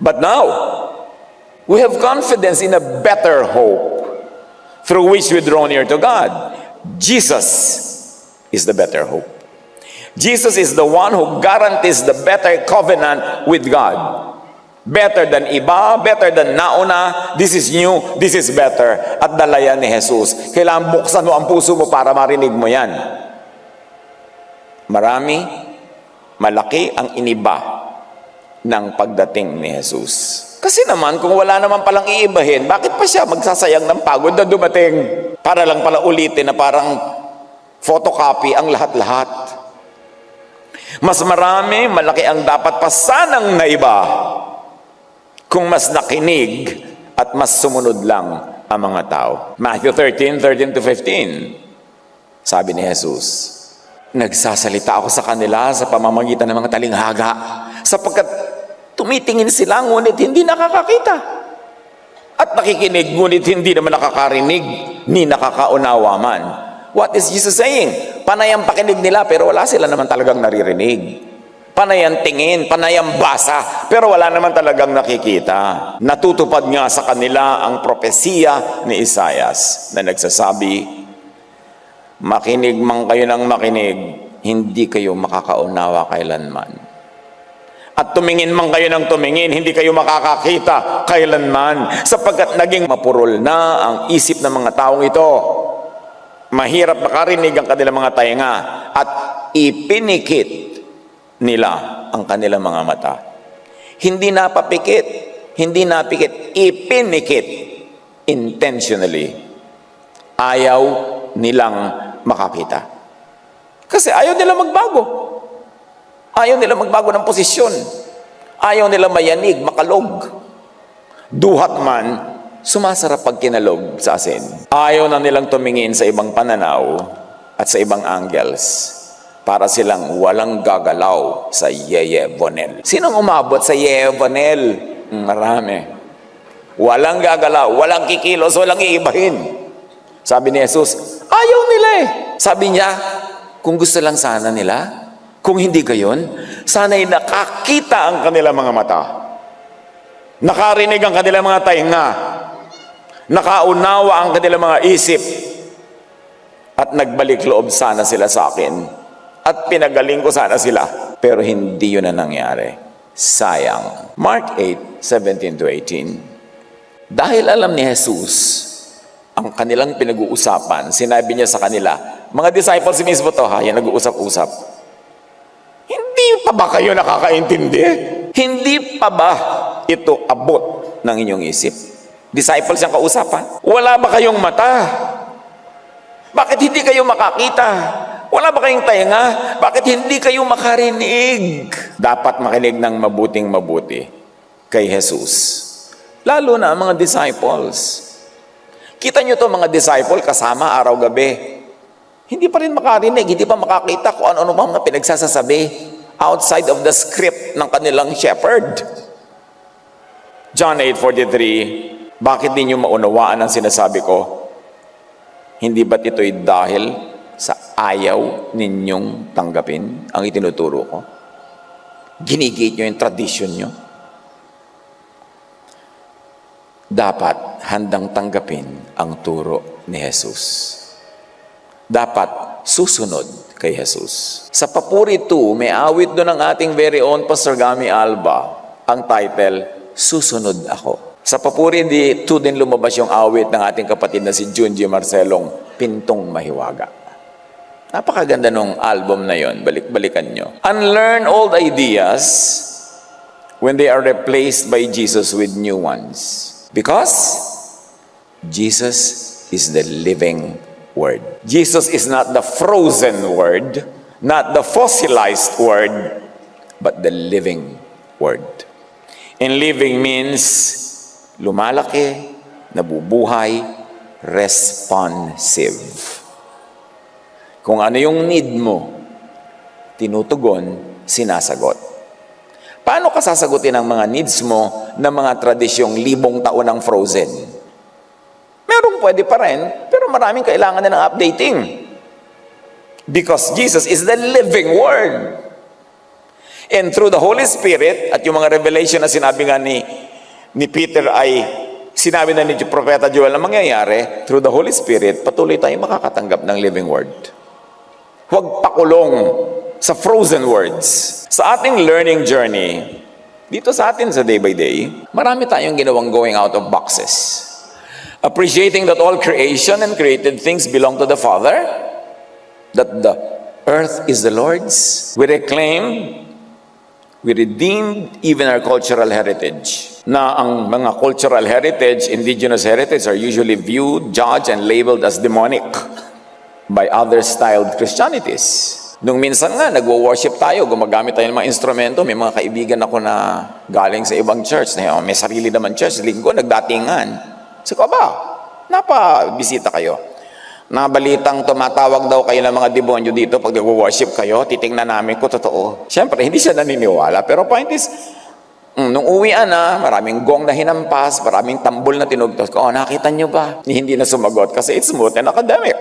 But now, we have confidence in a better hope through which we draw near to God. Jesus is the better hope. Jesus is the one who guarantees the better covenant with God. Better than iba, better than nauna, this is new, this is better. At dala yan ni Jesus. Kailangan buksan mo ang puso mo para marinig mo yan. Marami, malaki ang iniba ng pagdating ni Jesus. Kasi naman, kung wala naman palang iibahin, bakit pa siya magsasayang ng pagod na dumating? Para lang pala ulitin na parang photocopy ang lahat-lahat. Mas marami, malaki ang dapat pa sanang naiba kung mas nakinig at mas sumunod lang ang mga tao. Matthew 13:13-15, sabi ni Jesus, nagsasalita ako sa kanila sa pamamagitan ng mga talinghaga, sapagkat tumitingin sila ngunit hindi nakakakita, at nakikinig ngunit hindi naman nakakarinig ni nakakaunawa man. What is Jesus saying? Panay ang pakinig nila pero wala sila naman talagang naririnig. Panay ang tingin, panay ang basa, pero wala naman talagang nakikita. Natutupad nga sa kanila ang propesiya ni Isaias na nagsasabi, makinig man kayo ng makinig, hindi kayo makakaunawa kailanman. At tumingin man kayo ng tumingin, hindi kayo makakakita kailanman, sapagkat naging mapurol na ang isip ng mga taong ito. Mahirap makarinig ang kanilang mga tainga at ipinikit nila ang kanilang mga mata. Hindi napapikit, hindi napikit, ipinikit intentionally. Ayaw nilang makakita. Kasi ayaw nila magbago. Ayaw nila magbago ng posisyon. Ayaw nila mayanig, makalog. Duhat man, sumasarap pag kinalog sa asin. Ayaw na nilang tumingin sa ibang pananaw at sa ibang angles para silang walang gagalaw sa Yeyevonel. Sinong umabot sa Yeyevonel? Marami. Walang gagalaw, walang kikilos, walang iibahin. Sabi ni Jesus, ayaw nila eh. Sabi niya, kung gusto lang sana nila, kung hindi gayon, sana'y nakakita ang kanilang mga mata. Nakarinig ang kanilang mga tainga. Nakaunawa ang kanilang mga isip. At nagbalik loob sana sila sa akin. At pinagaling ko sana sila. Pero hindi yun na nangyari. Sayang. Mark 8:17-18. Dahil alam ni Jesus ang kanilang pinag-uusapan, sinabi niya sa kanila, mga disciples mismo to ha, yan nag-uusap-usap. Hindi pa ba kayo nakakaintindi? Hindi pa ba ito abot ng inyong isip? Disciples yung kausapan. Wala ba kayong mata? Bakit hindi kayo makakita? Wala ba kayong tainga? Bakit hindi kayo makarinig? Dapat makinig ng mabuting mabuti kay Jesus. Lalo na ang mga disciples. Kita nyo to mga disciple kasama araw-gabi. Hindi pa rin makarinig, hindi pa makakita kung ano-ano mga pinagsasasabi outside of the script ng kanilang shepherd. John 8:43, bakit di nyo maunawaan ang sinasabi ko? Hindi ba't ito'y dahil sa ayaw ninyong tanggapin ang itinuturo ko? Ginigate nyo yung tradisyon nyo? Dapat handang tanggapin ang turo ni Jesus. Dapat susunod kay Jesus. Sa Papuri 2, may awit doon ng ating very own Pastor Gami Alba. Ang title, Susunod Ako. Sa Papuri 2 din lumabas yung awit ng ating kapatid na si Junji Marcelong, Pintong Mahiwaga. Napakaganda nung album na yon. Balik-balikan nyo. Unlearn old ideas when they are replaced by Jesus with new ones. Because Jesus is the living Word. Jesus is not the frozen Word, not the fossilized Word, but the living Word. And living means lumalaki, nabubuhay, responsive. Kung ano yung need mo, tinutugon, sinasagot. Paano ka sasagutin ang mga needs mo ng mga tradisyong 1,000 taon ng frozen? Merong pwede pa rin, pero maraming kailangan na ng updating. Because Jesus is the living Word. And through the Holy Spirit, at yung mga revelation na sinabi nga ni Peter ay sinabi na ni Propeta Joel na mangyayari, through the Holy Spirit, patuloy tayong makakatanggap ng living Word. Huwag pakulong sa frozen words. Sa ating learning journey, dito sa atin sa day by day, marami tayong ginawang going out of boxes. Appreciating that all creation and created things belong to the Father, that the earth is the Lord's. We reclaim, we redeemed even our cultural heritage. Na ang mga cultural heritage, indigenous heritage, are usually viewed, judged, and labeled as demonic by other-styled Christianities. Nung minsan nga, nagwo-worship tayo, gumagamit tayo ng mga instrumento. May mga kaibigan ako na galing sa ibang church, na may sarili naman church, linggo, nagdatingan. Sabi ko, napabisita kayo. Nabalitang tumatawag daw kayo ng mga demonyo dito pag nagwo-worship kayo, titingnan namin ko, totoo. Siyempre, hindi siya naniniwala. Pero point is, nung uwian na, maraming gong na hinampas, maraming tambol na tinugtos ko, nakita niyo ba? Hindi na sumagot kasi it's smooth and academic.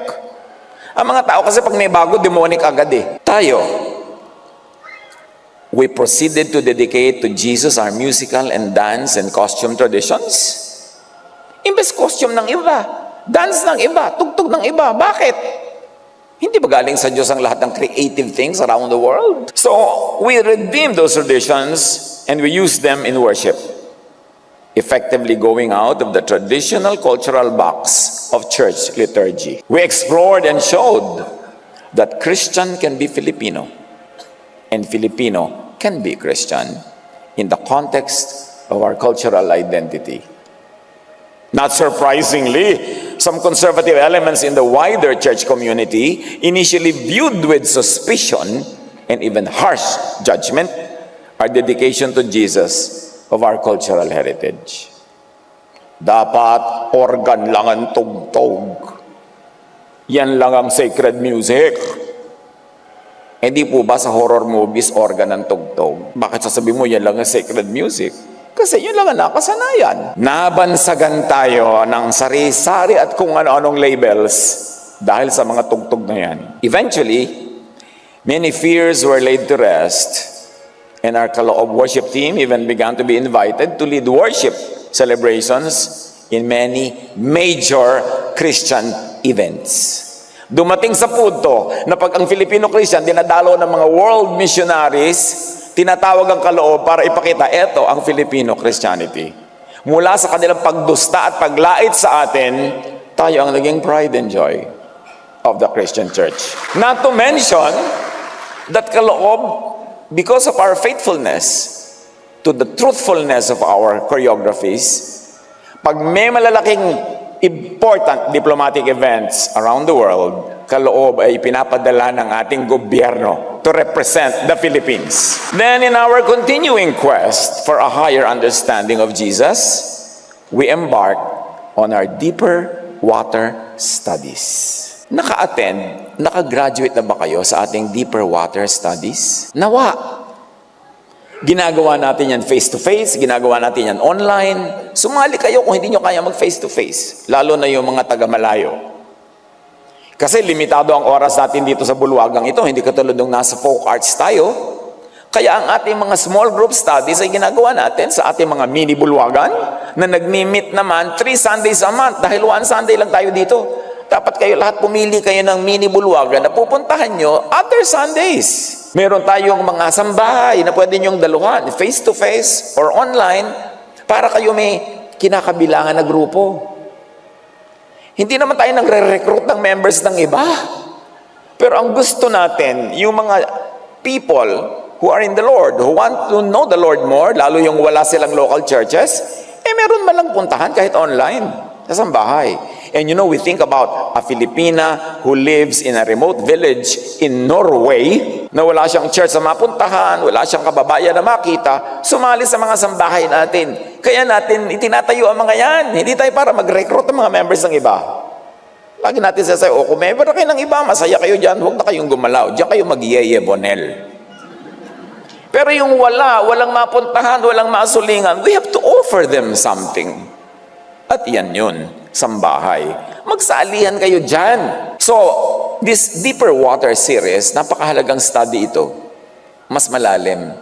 Ang mga tao kasi pag may bago, demonic agad eh. Tayo, we proceeded to dedicate to Jesus our musical and dance and costume traditions. Imbes costume ng iba, dance ng iba, tugtog ng iba. Bakit? Hindi ba galing sa Diyos ang lahat ng creative things around the world? So, we redeem those traditions and we use them in worship. Effectively going out of the traditional cultural box of church liturgy. We explored and showed that Christian can be Filipino and Filipino can be Christian in the context of our cultural identity. Not surprisingly, some conservative elements in the wider church community, initially viewed with suspicion and even harsh judgment, our dedication to Jesus of our cultural heritage. Dapat organ lang ang tugtog. Yan lang ang sacred music. Hindi po ba sa horror movies organ ang tugtog? Bakit sasabihin mo yan lang ang sacred music? Kasi yun lang ang nakasanayan. Nabansagan tayo ng sari-sari at kung ano-anong labels dahil sa mga tugtog na yan. Eventually, many fears were laid to rest. And our Kaloob worship team even began to be invited to lead worship celebrations in many major Christian events. Dumating sa punto na pag ang Filipino Christian dinadalo ng mga world missionaries, tinatawag ang Kaloob para ipakita, eto ang Filipino Christianity. Mula sa kanilang pagdusta at paglait sa atin, tayo ang naging pride and joy of the Christian church. Not to mention that kaloob, because of our faithfulness to the truthfulness of our choreographies, pag may malalaking important diplomatic events around the world, kaloob ay pinapadala ng ating gobyerno to represent the Philippines. Then in our continuing quest for a higher understanding of Jesus, we embark on our deeper water studies. Naka-attend, naka-graduate na ba kayo sa ating deeper water studies? Nawa! Ginagawa natin yan face-to-face, ginagawa natin yan online. Sumali kayo kung hindi nyo kaya mag-face-to-face, lalo na yung mga taga-malayo. Kasi limitado ang oras natin dito sa bulwagang ito, hindi katulad nung nasa folk arts tayo. Kaya ang ating mga small group studies ay ginagawa natin sa ating mga mini bulwagan na nagmi-meet naman 3 Sundays a month dahil 1 Sunday lang tayo dito. Dapat kayo lahat pumili kayo ng mini bulwagan na pupuntahan nyo other Sundays. Meron tayong mga sambahay na pwede nyong daluhan, face-to-face or online, para kayo may kinakabilangan na grupo. Hindi naman tayo nagre-recruit ng members ng iba. Pero ang gusto natin, yung mga people who are in the Lord, who want to know the Lord more, lalo yung wala silang local churches, meron man lang puntahan kahit online, sa sambahay. And you know, we think about a Filipina who lives in a remote village in Norway, na wala siyang church na mapuntahan, wala siyang kababayan na makita, sumali sa mga sambahay natin. Kaya natin itinatayo ang mga yan. Hindi tayo para mag-recruit ng mga members ng iba. Lagi natin sasabi, kung member na kayo ng iba, masaya kayo dyan, huwag na kayong gumalaw. Diyan kayo mag-yeye-bonel. Pero yung walang mapuntahan, walang masulingan, we have to offer them something. At yan yun, sambahay. Magsalihan kayo dyan. So, this Deeper Water series, napakahalagang study ito. Mas malalim.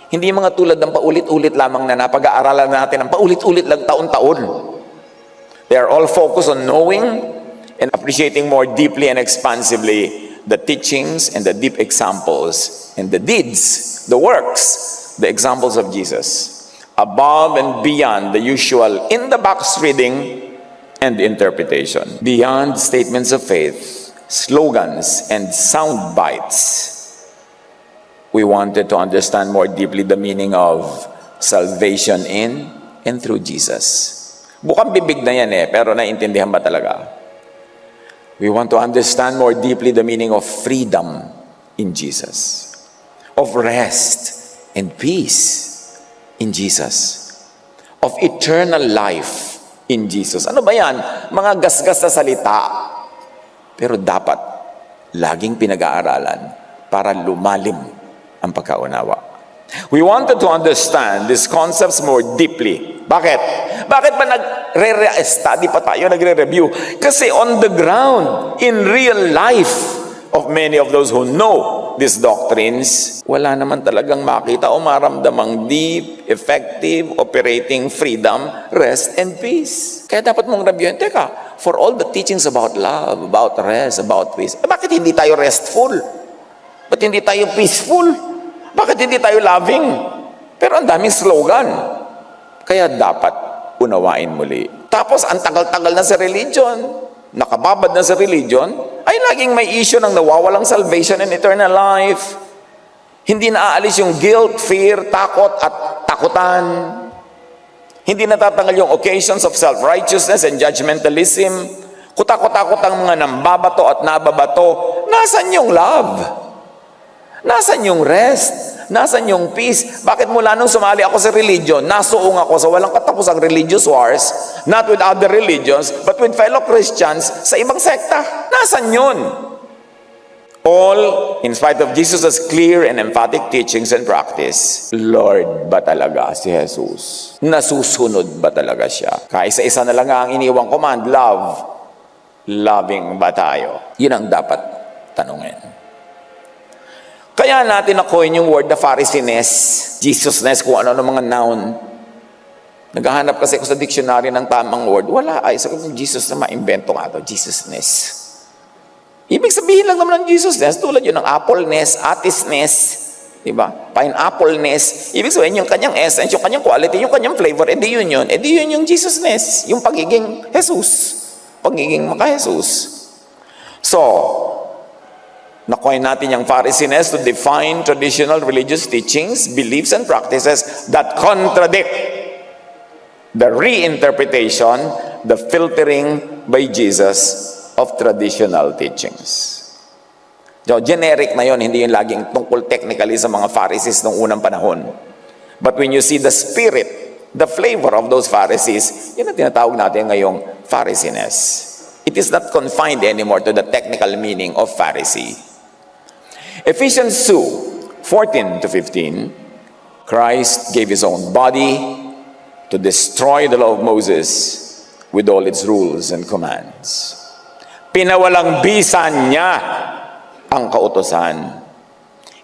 Hindi mga tulad ng paulit-ulit lamang na napag-aaralan natin ng paulit-ulit lang taon-taon. They are all focused on knowing and appreciating more deeply and expansively the teachings and the deep examples and the deeds, the works, the examples of Jesus, above and beyond the usual in-the-box reading and interpretation, beyond statements of faith, slogans, and sound bites. We wanted to understand more deeply the meaning of salvation in and through Jesus. Bukang bibig na yan pero naiintindihan ba talaga? We want to understand more deeply the meaning of freedom in Jesus, of rest and peace in Jesus, of eternal life in Jesus. Ano ba yan? Mga gasgas na salita. Pero dapat laging pinag-aaralan para lumalim ang pagkaunawa. We wanted to understand these concepts more deeply. Bakit? Bakit ba nagre-study pa tayo, nagre-review? Kasi on the ground, in real life of many of those who know these doctrines, wala naman talagang makita o maramdamang deep, effective, operating freedom, rest, and peace. Kaya dapat mong reviewin, teka, for all the teachings about love, about rest, about peace, bakit hindi tayo restful? Ba't hindi tayo peaceful? Bakit hindi tayo loving? Pero ang daming slogan. Kaya dapat unawain muli. Tapos, ang tagal-tagal na sa religion, nakababad na sa religion, ay laging may issue ng nawawalang salvation and eternal life. Hindi naaalis yung guilt, fear, takot at takutan. Hindi natatanggal yung occasions of self-righteousness and judgmentalism. Kutakot-takot ang mga nambabato at nababato. Nasaan yung love? Nasaan yung rest? Nasaan yung peace? Bakit mula nung sumali ako sa religion, nasuong ako sa walang katapusang religious wars, not with other religions, but with fellow Christians sa ibang sekta? Nasaan yun? All, in spite of Jesus' clear and emphatic teachings and practice, Lord ba talaga si Jesus? Nasusunod ba talaga siya? Kaisa-isa na lang ang iniwang command, love. Loving ba tayo? Yun ang dapat tanungin. Kaya natin na-coin yung word na Pharisees, Jesusness, kung ano ng mga noun. Naghahanap kasi ako sa dictionary ng tamang word. Wala ay, sabi ng Jesus na ma-invento nga ito, Jesusness. Ibig sabihin lang naman ng Jesusness, tulad yun ng appleness, atisness, diba? Pineapple-ness. Ibig sabihin yung kanyang essence, yung kanyang quality, yung kanyang flavor, edi yun yun. Edi yun yung Jesusness, yung pagiging Jesus. pagiging maka-Jesus. So, nakuha natin yung Pharisees to define traditional religious teachings, beliefs, and practices that contradict the reinterpretation, the filtering by Jesus of traditional teachings. So, generic na yon, hindi yung laging tungkol technically sa mga Pharisees noong unang panahon. But when you see the spirit, the flavor of those Pharisees, yun ang tinatawag natin ngayong Pharisees. It is not confined anymore to the technical meaning of Pharisee. Ephesians 2, 14 to 15, Christ gave His own body to destroy the law of Moses with all its rules and commands. Pinawalang bisan niya ang kautusan,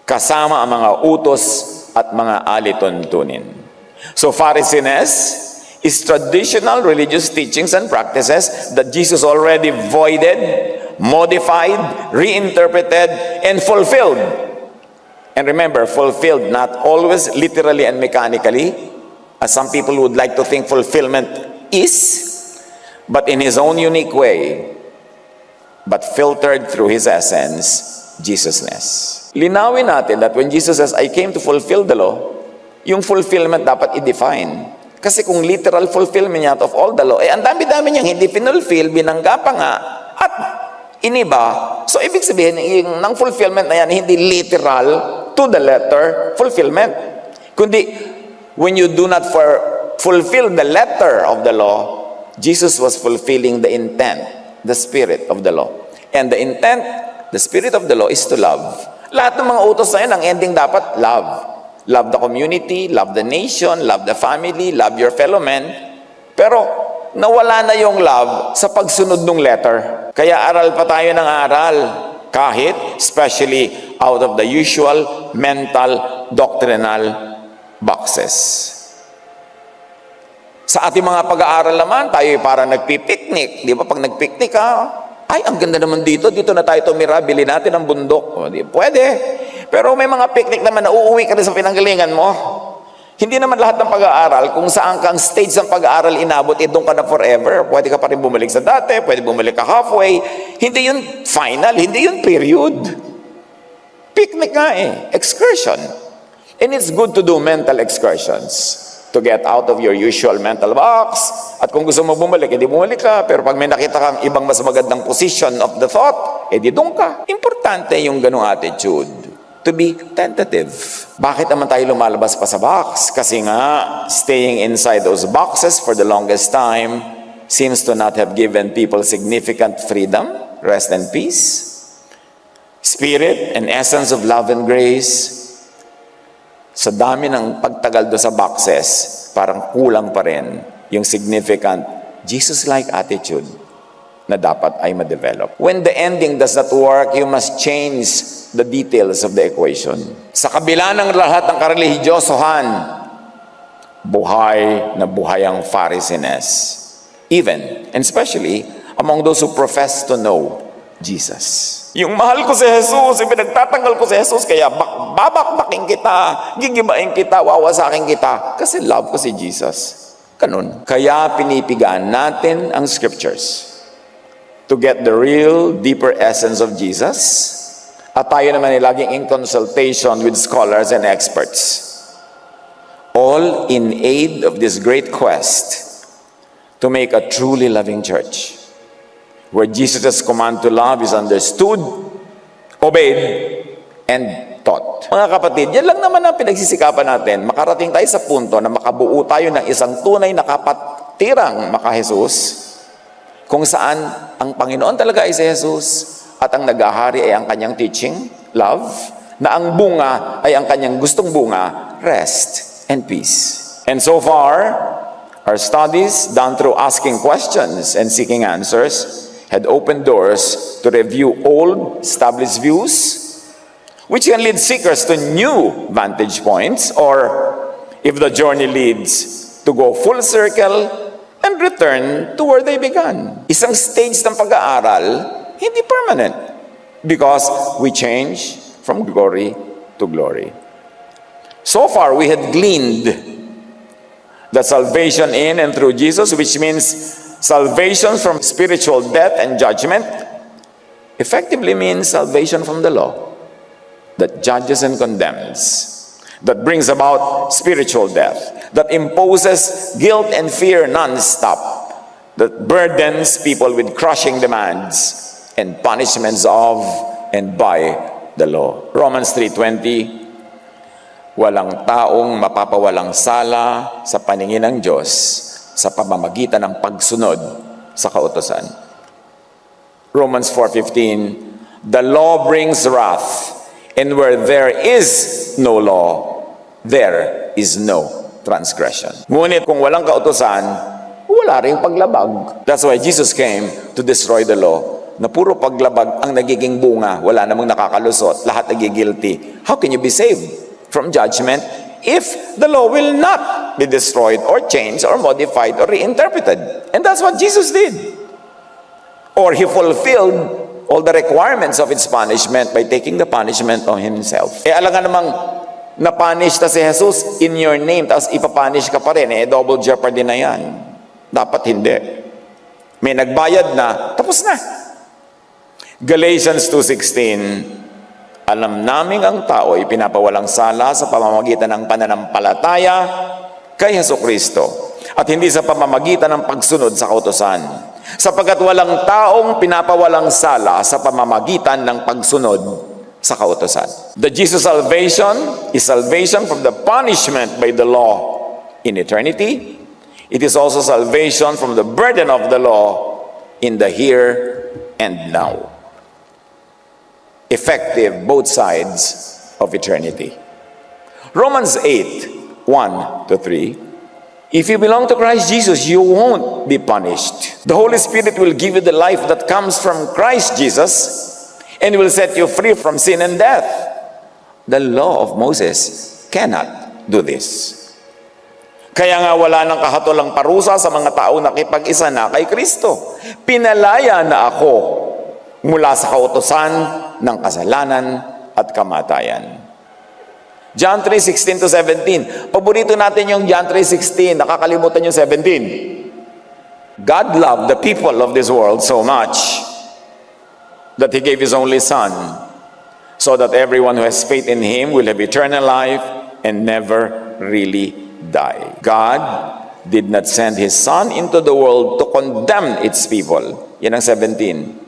kasama ang mga utos at mga alituntunin. So Pharisees is traditional religious teachings and practices that Jesus already voided, modified, reinterpreted, and fulfilled. And remember, fulfilled not always literally and mechanically, as some people would like to think fulfillment is, but in His own unique way, but filtered through His essence, Jesusness. Linawin natin that when Jesus says, I came to fulfill the law, yung fulfillment dapat i-define. Kasi kung literal fulfillment niya of all the law, ang dami-dami niyang hindi finulfill, binangga pa nga, at iniba. So, ibig sabihin, yung ng fulfillment na yan, hindi literal to the letter fulfillment. Kundi, when you do not fulfill the letter of the law, Jesus was fulfilling the intent, the spirit of the law. And the intent, the spirit of the law is to love. Lahat ng mga utos na yan, ang ending dapat, love. Love the community, love the nation, love the family, love your fellow men. Pero nawala na yung love sa pagsunod ng letter. Kaya aral pa tayo ng aral. Kahit, especially out of the usual mental, doctrinal boxes. Sa ating mga pag-aaral naman, tayo para nagpipiknik. Di ba? Pag nagpiknik ka, ay, ang ganda naman dito. Dito na tayo tumira, bili natin ang bundok. O, di, pwede. Pero may mga picnic naman na uuwi ka rin sa pinanggalingan mo. Hindi naman lahat ng pag-aaral, kung saan kang stage ng pag-aaral inabot, doon ka na forever. Pwede ka pa rin bumalik sa dati, pwede bumalik ka halfway. Hindi yun final, hindi yun period. Picnic nga excursion. And it's good to do mental excursions to get out of your usual mental box. At kung gusto mo bumalik, edi bumalik ka. Pero pag may nakita kang ibang mas magandang position of the thought, edi doon ka. Importante yung ganung attitude. To be tentative. Bakit naman tayo lumalabas pa sa box? Kasi nga, staying inside those boxes for the longest time seems to not have given people significant freedom, rest and peace, spirit and essence of love and grace. Sa dami ng pagtagal do sa boxes, parang kulang pa rin yung significant Jesus-like attitude na dapat ay ma-develop. When the ending does not work, you must change the details of the equation. Sa kabila ng lahat ng karelihiyosohan, buhay na buhay ang Pharisees. Even, and especially, among those who profess to know Jesus. Yung mahal ko si Jesus, pinagtatanggal ko si Jesus, kaya babakbaking kita, gigibain kita, wawasakin kita, kasi love ko si Jesus. Ganun. Kaya pinipigaan natin ang scriptures to get the real, deeper essence of Jesus. At tayo naman ay laging in consultation with scholars and experts. All in aid of this great quest to make a truly loving church, where Jesus' command to love is understood, obeyed, and taught. Mga kapatid, yan lang naman ang pinagsisikapan natin. Makarating tayo sa punto na makabuo tayo ng isang tunay na kapatirang maka-Jesus, kung saan ang Panginoon talaga ay si Jesus, at ang nag-ahari ay ang kanyang teaching, love, na ang bunga ay ang kanyang gustong bunga, rest and peace. And so far, our studies, done through asking questions and seeking answers, had opened doors to review old, established views, which can lead seekers to new vantage points, or, if the journey leads, to go full circle and return to where they began. Isang stage ng pag-aaral, hindi permanent, because we change from glory to glory. So far, we had gleaned that salvation in and through Jesus, which means Salvation from spiritual death and judgment effectively means salvation from the law that judges and condemns, that brings about spiritual death, that imposes guilt and fear non-stop, that burdens people with crushing demands and punishments of and by the law. Romans 3:20, walang taong mapapawalang sala sa paningin ng Diyos sa pamamagitan ng pagsunod sa kautusan. Romans 4:15, the law brings wrath, and where there is no law, there is no transgression. Ngunit kung walang kautusan, wala ring paglabag. That's why Jesus came to destroy the law, na puro paglabag ang nagiging bunga, wala namang nakakalusot, lahat nagigilty. How can you be saved from judgment if the law will not be destroyed or changed or modified or reinterpreted? And that's what Jesus did. Or he fulfilled all the requirements of its punishment by taking the punishment on himself. Alam nga namang na-punish na si Jesus in your name, tapos ipapunish ka pa rin, double jeopardy na yan. Dapat hindi. May nagbayad na, tapos na. Galatians 2:16, alam naming ang tao ay pinapawalang sala sa pamamagitan ng pananampalataya kay Hesukristo at hindi sa pamamagitan ng pagsunod sa kautusan. Sapagkat walang taong pinapawalang sala sa pamamagitan ng pagsunod sa kautusan. The Jesus salvation is salvation from the punishment by the law in eternity. It is also salvation from the burden of the law in the here and now. Effective both sides of eternity. Romans 8:1-3, if you belong to Christ Jesus, you won't be punished. The Holy Spirit will give you the life that comes from Christ Jesus and will set you free from sin and death. The law of Moses cannot do this. Kaya nga wala nang kahatulang parusa sa mga tao nakipag-isa na kay Kristo. Pinalaya na ako mula sa kautusan ng kasalanan at kamatayan. John 3:16-17. Paborito natin yung John 3:16. Nakakalimutan yung 17. God loved the people of this world so much that He gave His only Son, so that everyone who has faith in Him will have eternal life and never really die. God did not send His Son into the world to condemn its people. Yan ang 17.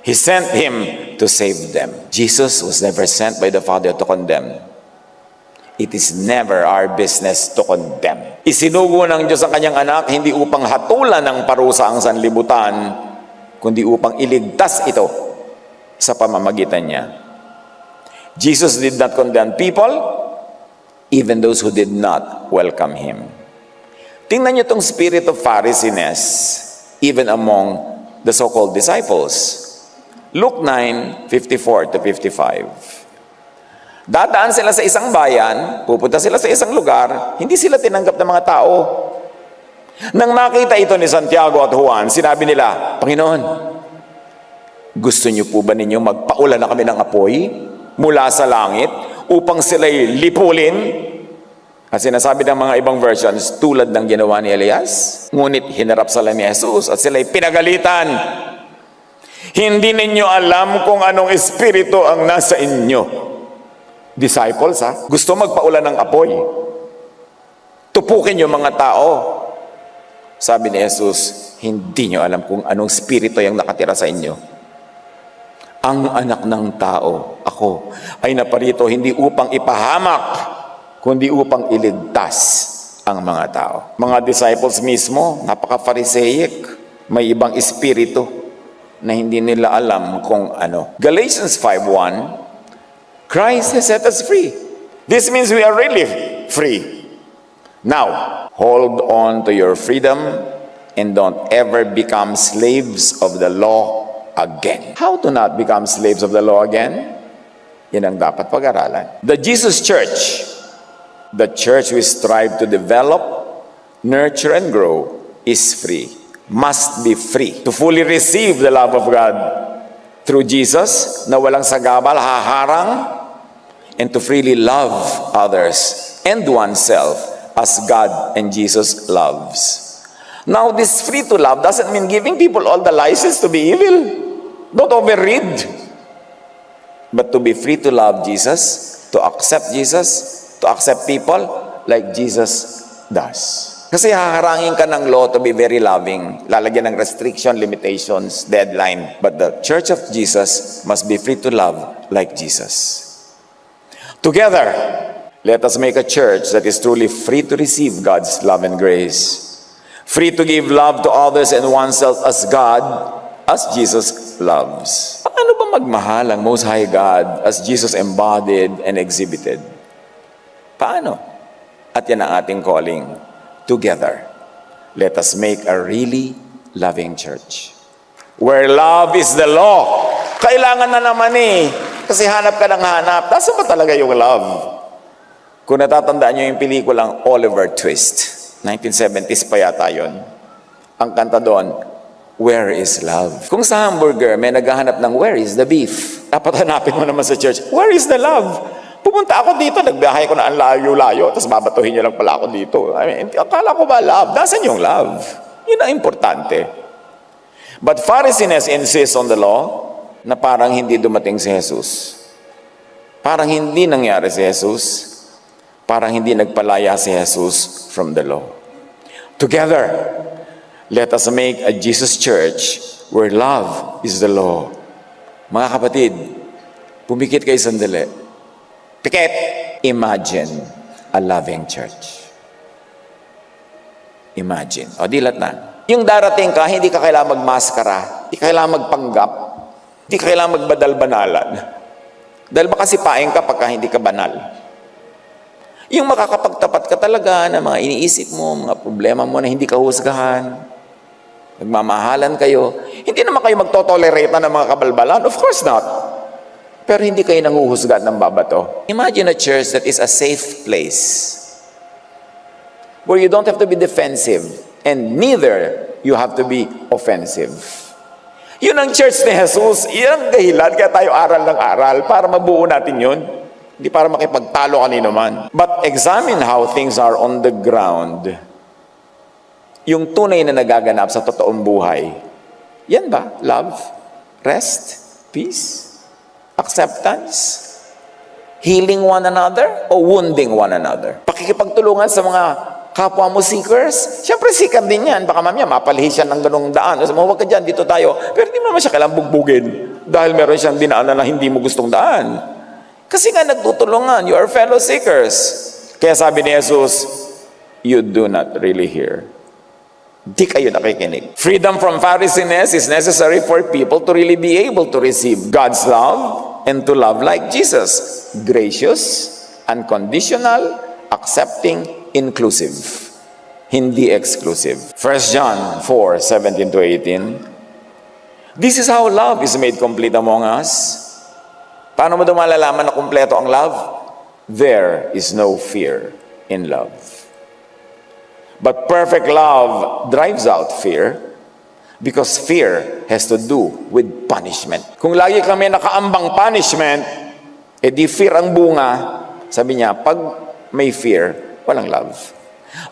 He sent Him to save them. Jesus was never sent by the Father to condemn. It is never our business to condemn. Isinugo ng Diyos ang kanyang anak hindi upang hatulan ng parusa ang sanlibutan, kundi upang iligtas ito sa pamamagitan niya. Jesus did not condemn people, even those who did not welcome Him. Tingnan niyo itong spirit of Pharisees, even among the so-called disciples. Luke 9:54-55. Dadaan sila sa isang bayan, pupunta sila sa isang lugar, hindi sila tinanggap ng mga tao. Nang makita ito ni Santiago at Juan, sinabi nila, Panginoon, gusto niyo po ba ninyo magpaulan na kami ng apoy mula sa langit upang sila'y lipulin? At sinasabi ng mga ibang versions, tulad ng ginawa ni Elias. Ngunit hinarap sila ni Jesus at sila'y pinagalitan. Hindi ninyo alam kung anong espiritu ang nasa inyo. Disciples, gusto magpaulan ng apoy. Tupukin yung mga tao. Sabi ni Jesus, hindi nyo alam kung anong espiritu yung nakatira sa inyo. Ang anak ng tao, ako, ay naparito hindi upang ipahamak, kundi upang iligtas ang mga tao. Mga disciples mismo, napaka-Pharisaic, may ibang espiritu na hindi nila alam kung ano. Galatians 5:1, Christ has set us free. This means we are really free. Now, hold on to your freedom and don't ever become slaves of the law again. How to not become slaves of the law again? Yan ang dapat pag-aralan. The Jesus Church, the church we strive to develop, nurture, and grow, is free. Must be free to fully receive the love of God through Jesus na walang sagabal, haharang, and to freely love others and oneself as God and Jesus loves. Now, this free to love doesn't mean giving people all the license to be evil. Don't overread. But to be free to love Jesus, to accept Jesus, to accept people like Jesus does. Kasi haharangin ka ng law to be very loving. Lalagyan ng restriction, limitations, deadline. But the Church of Jesus must be free to love like Jesus. Together, let us make a church that is truly free to receive God's love and grace. Free to give love to others and oneself as God, as Jesus loves. Paano ba magmahal ang Most High God as Jesus embodied and exhibited? Paano? At yan ang ating calling. Together, let us make a really loving church. Where love is the law. Kailangan na naman kasi hanap ka ng hanap. Nasaan ba talaga yung love? Kung natatandaan nyo yung pelikulang Oliver Twist, 1970s pa yata yun. Ang kanta doon, where is love? Kung sa hamburger, may naghahanap ng where is the beef? Dapat hanapin mo naman sa church, where is the love? Pumunta ako dito, nagbiyahe ko na ang layo-layo, tapos babatuhin niyo lang pala ako dito. I mean, akala ko ba love? Nasaan yung love? Yun ang importante. But Pharisees insist on the law na parang hindi dumating si Jesus. Parang hindi nangyari si Jesus. Parang hindi nagpalaya si Jesus from the law. Together, let us make a Jesus church where love is the law. Mga kapatid, pumikit kayo sandali. Pikit, imagine a loving church. Imagine. O, dilat na. Yung darating ka, hindi ka kailangan magmaskara, hindi ka kailangan magpanggap, hindi ka kailangan magbadal-banalan. Dahil baka sipain ka pagka hindi ka banal. Yung makakapagtapat ka talaga na mga iniisip mo, mga problema mo na hindi ka husgahan, nagmamahalan kayo, hindi naman kayo magtotolerate na ng mga kabalbalan. Of course not. Pero hindi kayo nanguhusga ng babato. Imagine a church that is a safe place where you don't have to be defensive and neither you have to be offensive. Yun ang church ni Jesus. Yan ang dahilan kaya tayo aral ng aral para mabuo natin yun. Hindi para makipagtalo kanino man. But examine how things are on the ground. Yung tunay na nagaganap sa totoong buhay. Yan ba? Love? Rest? Peace? Acceptance? Healing one another o wounding one another? Pakikipagtulungan sa mga kapwa mo seekers? Siyempre seeker din yan. Baka mamaya mapalihis siya ng ganung daan. So, huwag ka dyan, dito tayo. Pero di mo naman siya kailangang bugbugin dahil meron siyang dinaanan na hindi mo gustong daan. Kasi nga nagtutulungan. You are fellow seekers. Kaya sabi ni Jesus, you do not really hear. Di kayo nakikinig. Freedom from Pharisees is necessary for people to really be able to receive God's love and to love like Jesus. Gracious, unconditional, accepting, inclusive. Hindi exclusive. 1 John 4:17-18. This is how love is made complete among us. Paano mo daw malalaman na kumpleto ang love? There is no fear in love. But perfect love drives out fear because fear has to do with punishment. Kung lagi kami nakaambang punishment, di fear ang bunga. Sabi niya, pag may fear, walang love.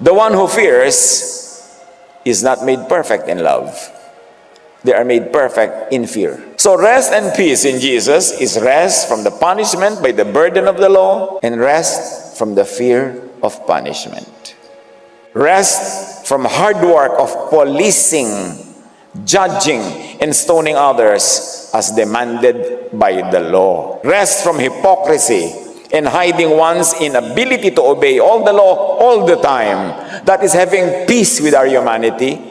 The one who fears is not made perfect in love. They are made perfect in fear. So rest and peace in Jesus is rest from the punishment by the burden of the law and rest from the fear of punishment. Rest from hard work of policing, judging, and stoning others as demanded by the law. Rest from hypocrisy and hiding one's inability to obey all the law all the time. That is having peace with our humanity,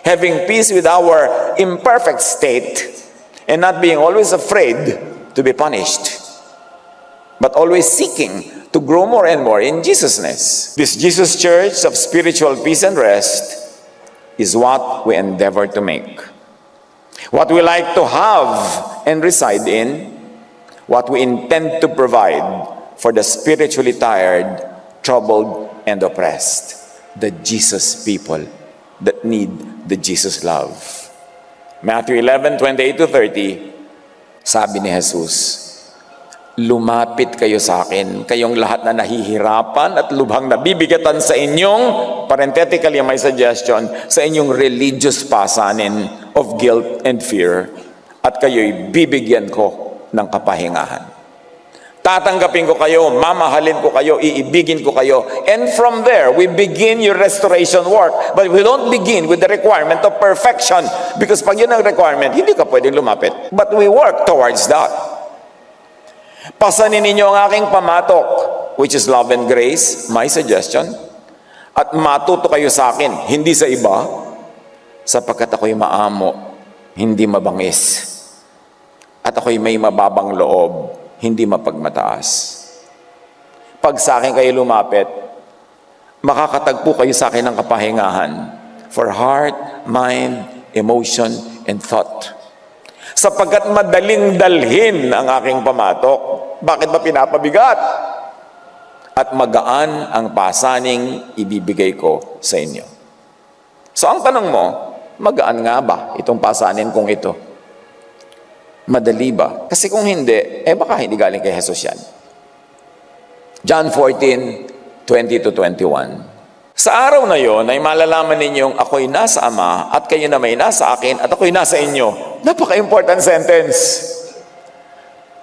having peace with our imperfect state, and not being always afraid to be punished, but always seeking to grow more and more in Jesusness. This Jesus Church of spiritual peace and rest is what we endeavor to make. What we like to have and reside in, what we intend to provide for the spiritually tired, troubled, and oppressed, the Jesus people that need the Jesus love. Matthew 11:28-30, sabi ni Jesus, lumapit kayo sa akin, kayong lahat na nahihirapan at lubhang nabibigatan sa inyong, parenthetically my suggestion, sa inyong religious pasanin of guilt and fear, at kayo'y bibigyan ko ng kapahingahan. Tatanggapin ko kayo, mamahalin ko kayo, iibigin ko kayo. And from there, we begin your restoration work. But we don't begin with the requirement of perfection. Because pag yun ang requirement, hindi ka pwedeng lumapit. But we work towards that. Pasanin ninyo ang aking pamatok, which is love and grace, my suggestion. At matuto kayo sa akin, hindi sa iba, sapagkat ako'y maamo, hindi mabangis. At ako'y may mababang loob, hindi mapagmataas. Pag sa akin kayo lumapit, makakatagpo kayo sa akin ng kapahingahan for heart, mind, emotion, and thought. Sapagkat madaling dalhin ang aking pamatok. Bakit ba pinapabigat? At magaan ang pasaning ibibigay ko sa inyo. So ang tanong mo, magaan nga ba itong pasanin kong ito? Madali ba? Kasi kung hindi, baka hindi galing kay Jesus yan. John 14:20-21. Sa araw na yon ay malalaman ninyong ako'y nasa Ama at kayo na may nasa akin at ako'y nasa inyo. Napaka-important sentence.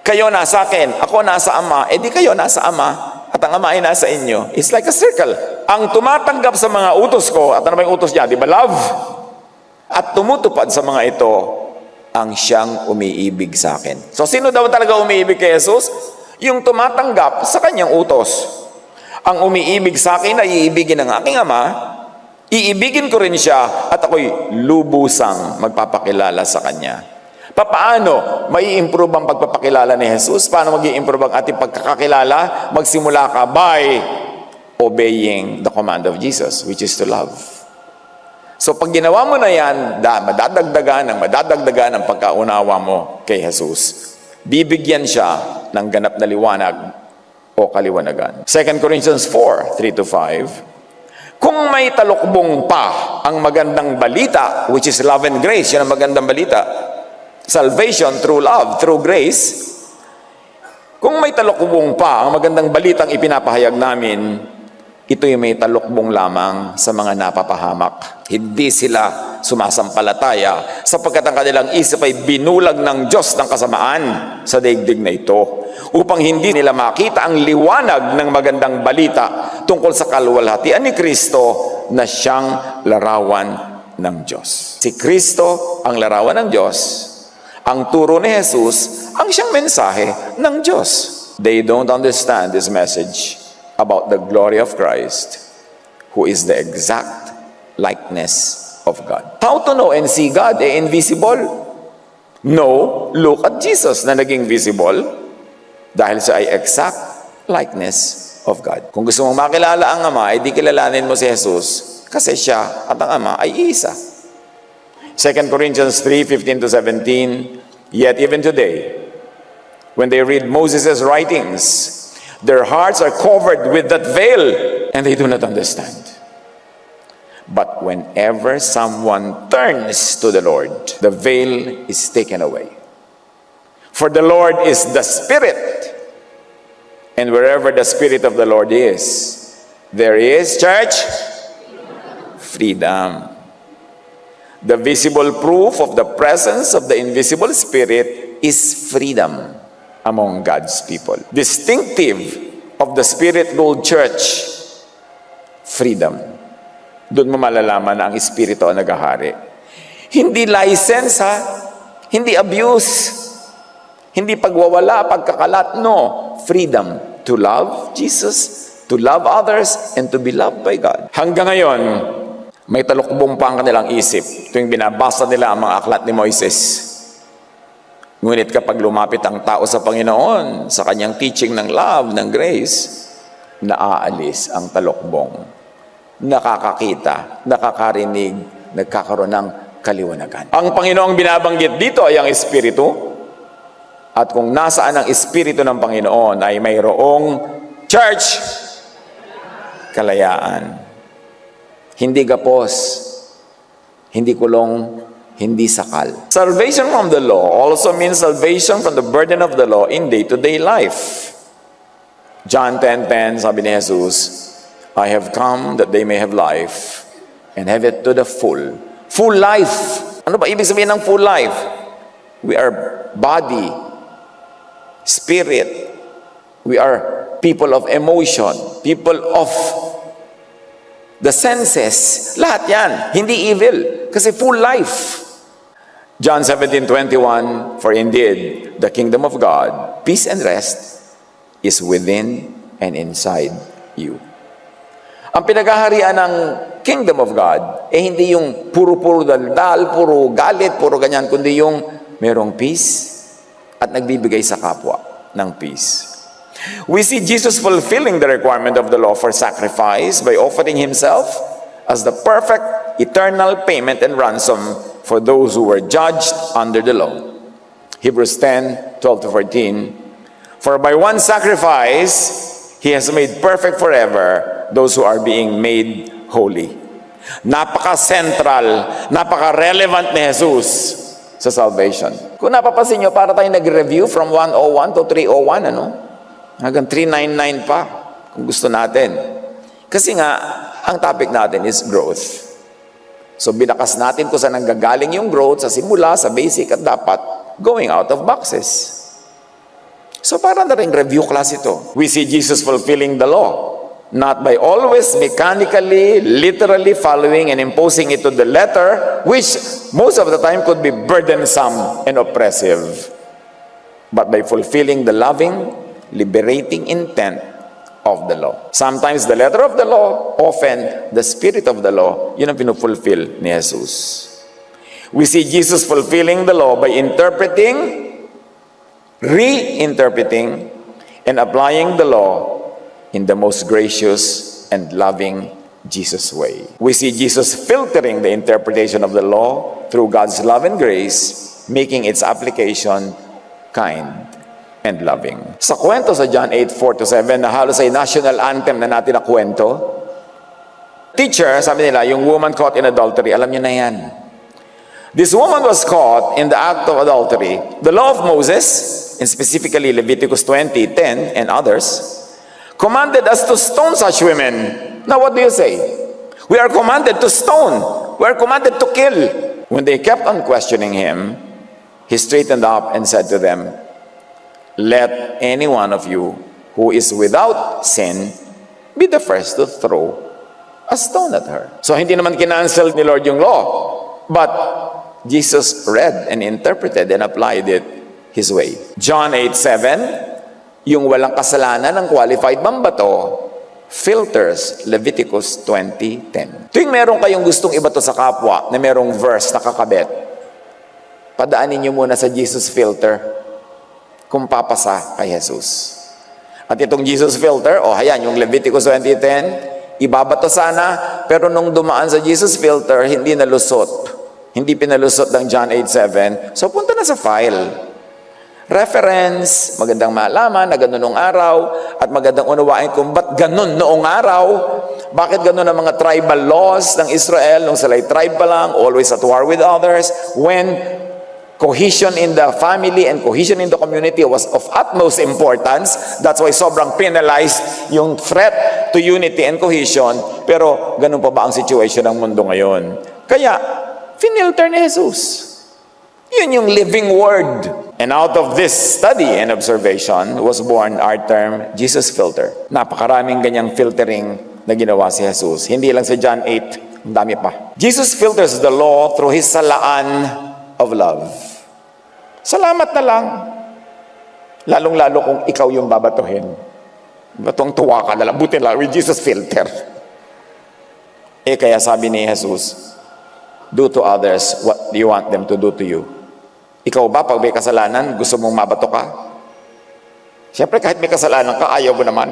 Kayo nasa akin, ako nasa Ama, di kayo nasa Ama at ang Ama ay nasa inyo. It's like a circle. Ang tumatanggap sa mga utos ko, at ano ba yung utos niya? Di ba love? At tumutupad sa mga ito, ang siyang umiibig sa akin. So, sino daw talaga umiibig kay Jesus? Yung tumatanggap sa kanyang utos. Ang umiibig sa akin ay iibigin ng aking Ama, iibigin ko rin siya, at ako'y lubusang magpapakilala sa kanya. Paano mai-improve ang pagpapakilala ni Jesus? Paano mag-i-improve ang ating pagkakakilala? Magsimula ka by obeying the command of Jesus, which is to love. So pag ginawa mo na yan, madadagdagan ang pagkaunawa mo kay Jesus. Bibigyan siya ng ganap na liwanag o kaliwanagan. 2 Corinthians 4:3-5. Kung may talukbong pa ang magandang balita, which is love and grace, yan ang magandang balita. Salvation through love, through grace. Kung may talukbong pa ang magandang balitang ipinapahayag namin, ito'y may talukbong lamang sa mga napapahamak. Hindi sila sumasampalataya sapagkat ang kanilang isip ay binulag ng Diyos ng kasamaan sa daigdig na ito upang hindi nila makita ang liwanag ng magandang balita tungkol sa kaluwalhatian ni Kristo na siyang larawan ng Diyos. Si Kristo ang larawan ng Diyos. Ang turo ni Jesus ang siyang mensahe ng Diyos. They don't understand this message about the glory of Christ, who is the exact likeness of God. How to know and see God? Invisible. No, look at Jesus na naging visible dahil siya ay exact likeness of God. Kung gusto mong makilala ang Ama, di kilalanin mo si Jesus kasi siya at ang Ama ay isa. 2 Corinthians 3:15-17. Yet even today, when they read Moses' writings, their hearts are covered with that veil, and they do not understand. But whenever someone turns to the Lord, the veil is taken away. For the Lord is the Spirit, and wherever the Spirit of the Lord is, there is, church, freedom. The visible proof of the presence of the invisible Spirit is freedom among God's people. Distinctive of the Spirit-ruled church, freedom. Doon mo malalaman na ang Espiritu ang naghahari. Hindi license, ha? Hindi abuse. Hindi pagwawala, pagkakalat. No. Freedom to love Jesus, to love others, and to be loved by God. Hanggang ngayon, may talukbong pa ang kanilang isip tuwing binabasa nila ang mga aklat ni Moises. Ngunit kapag lumapit ang tao sa Panginoon, sa kanyang teaching ng love, ng grace, naaalis ang talukbong. Nakakakita, nakakarinig, nagkakaroon ng kaliwanagan. Ang Panginoong binabanggit dito ay ang Espiritu. At kung nasaan ang Espiritu ng Panginoon ay mayroong church, kalayaan. Hindi gapos, hindi kulong, hindi sakal. Salvation from the law also means salvation from the burden of the law in day-to-day life. John 10:10, sabi ni Jesus, I have come that they may have life and have it to the full. Full life. Ano ba ibig sabihin ng full life? We are body, spirit. We are people of emotion, people of the senses. Lahat yan. Hindi evil. Kasi full life. John 17:21, for indeed, the kingdom of God, peace and rest, is within and inside you. Ang pinagaharian ng kingdom of God, hindi yung puro-puro daldal, puro galit, puro ganyan, kundi yung merong peace at nagbibigay sa kapwa ng peace. We see Jesus fulfilling the requirement of the law for sacrifice by offering himself as the perfect eternal payment and ransom for those who were judged under the law. Hebrews 10:12-14. For by one sacrifice, he has made perfect forever those who are being made holy. Napaka-central, napaka-relevant ni Jesus sa salvation. Kung napapansin nyo, para tayo nag-review from 101 to 301, hanggang 399 pa, kung gusto natin. Kasi nga, ang topic natin is growth. So, binakas natin kung saan nanggagaling yung growth, sa simula, sa basic, at dapat going out of boxes. So, para na rin review class ito. We see Jesus fulfilling the law, not by always mechanically, literally following and imposing it to the letter, which most of the time could be burdensome and oppressive, but by fulfilling the loving, liberating intent of the law. Sometimes the letter of the law, often the spirit of the law, yun ang pinufulfill ni Jesus. We see Jesus fulfilling the law by interpreting, reinterpreting, and applying the law in the most gracious and loving Jesus way. We see Jesus filtering the interpretation of the law through God's love and grace, making its application kind and loving. Sa kwento sa John 8:4-7, na halos ay national anthem na natin na kwento, teacher, sabi nila, yung woman caught in adultery, alam niyo na yan. This woman was caught in the act of adultery. The law of Moses, and specifically Leviticus 20:10 and others, commanded us to stone such women. Now what do you say? We are commanded to stone. We are commanded to kill. When they kept on questioning him, he straightened up and said to them, let any one of you who is without sin be the first to throw a stone at her. So hindi naman kinancel ni Lord yung law, but Jesus read and interpreted and applied it his way. John 8:7, yung walang kasalanan ng qualified mambato, filters Leviticus 20:10. Tuwing meron kayong gustong ibato sa kapwa na merong verse na kakabit, padaanin nyo muna sa Jesus filter kung papasa kay Jesus. At itong Jesus filter, ayan, yung Leviticus 20:10, ibabato sana, pero nung dumaan sa Jesus filter, hindi nalusot. Hindi pinalusot ng John 8:7. So punta na sa file. Reference, magandang malaman na ganun noong araw, at magandang unawain kung ba't ganun noong araw, bakit ganun ang mga tribal laws ng Israel, nung sila'y tribe pa lang, always at war with others, when cohesion in the family and cohesion in the community was of utmost importance. That's why sobrang penalized yung threat to unity and cohesion. Pero ganun pa ba ang situation ng mundo ngayon? Kaya, finilter ni Jesus. Yun yung living word. And out of this study and observation was born our term, Jesus filter. Napakaraming ganyang filtering na ginawa si Jesus. Hindi lang sa John 8, ang dami pa. Jesus filters the law through His salaan of love. Salamat na lang. Lalong-lalo kung ikaw yung babatuhin. Batong tuwa ka na lang. Buti lang with Jesus filter. Kaya sabi ni Jesus, do to others what you want them to do to you. Ikaw ba, pag may kasalanan, gusto mong mabato ka? Siyempre, kahit may kasalanan ka, ayaw mo naman.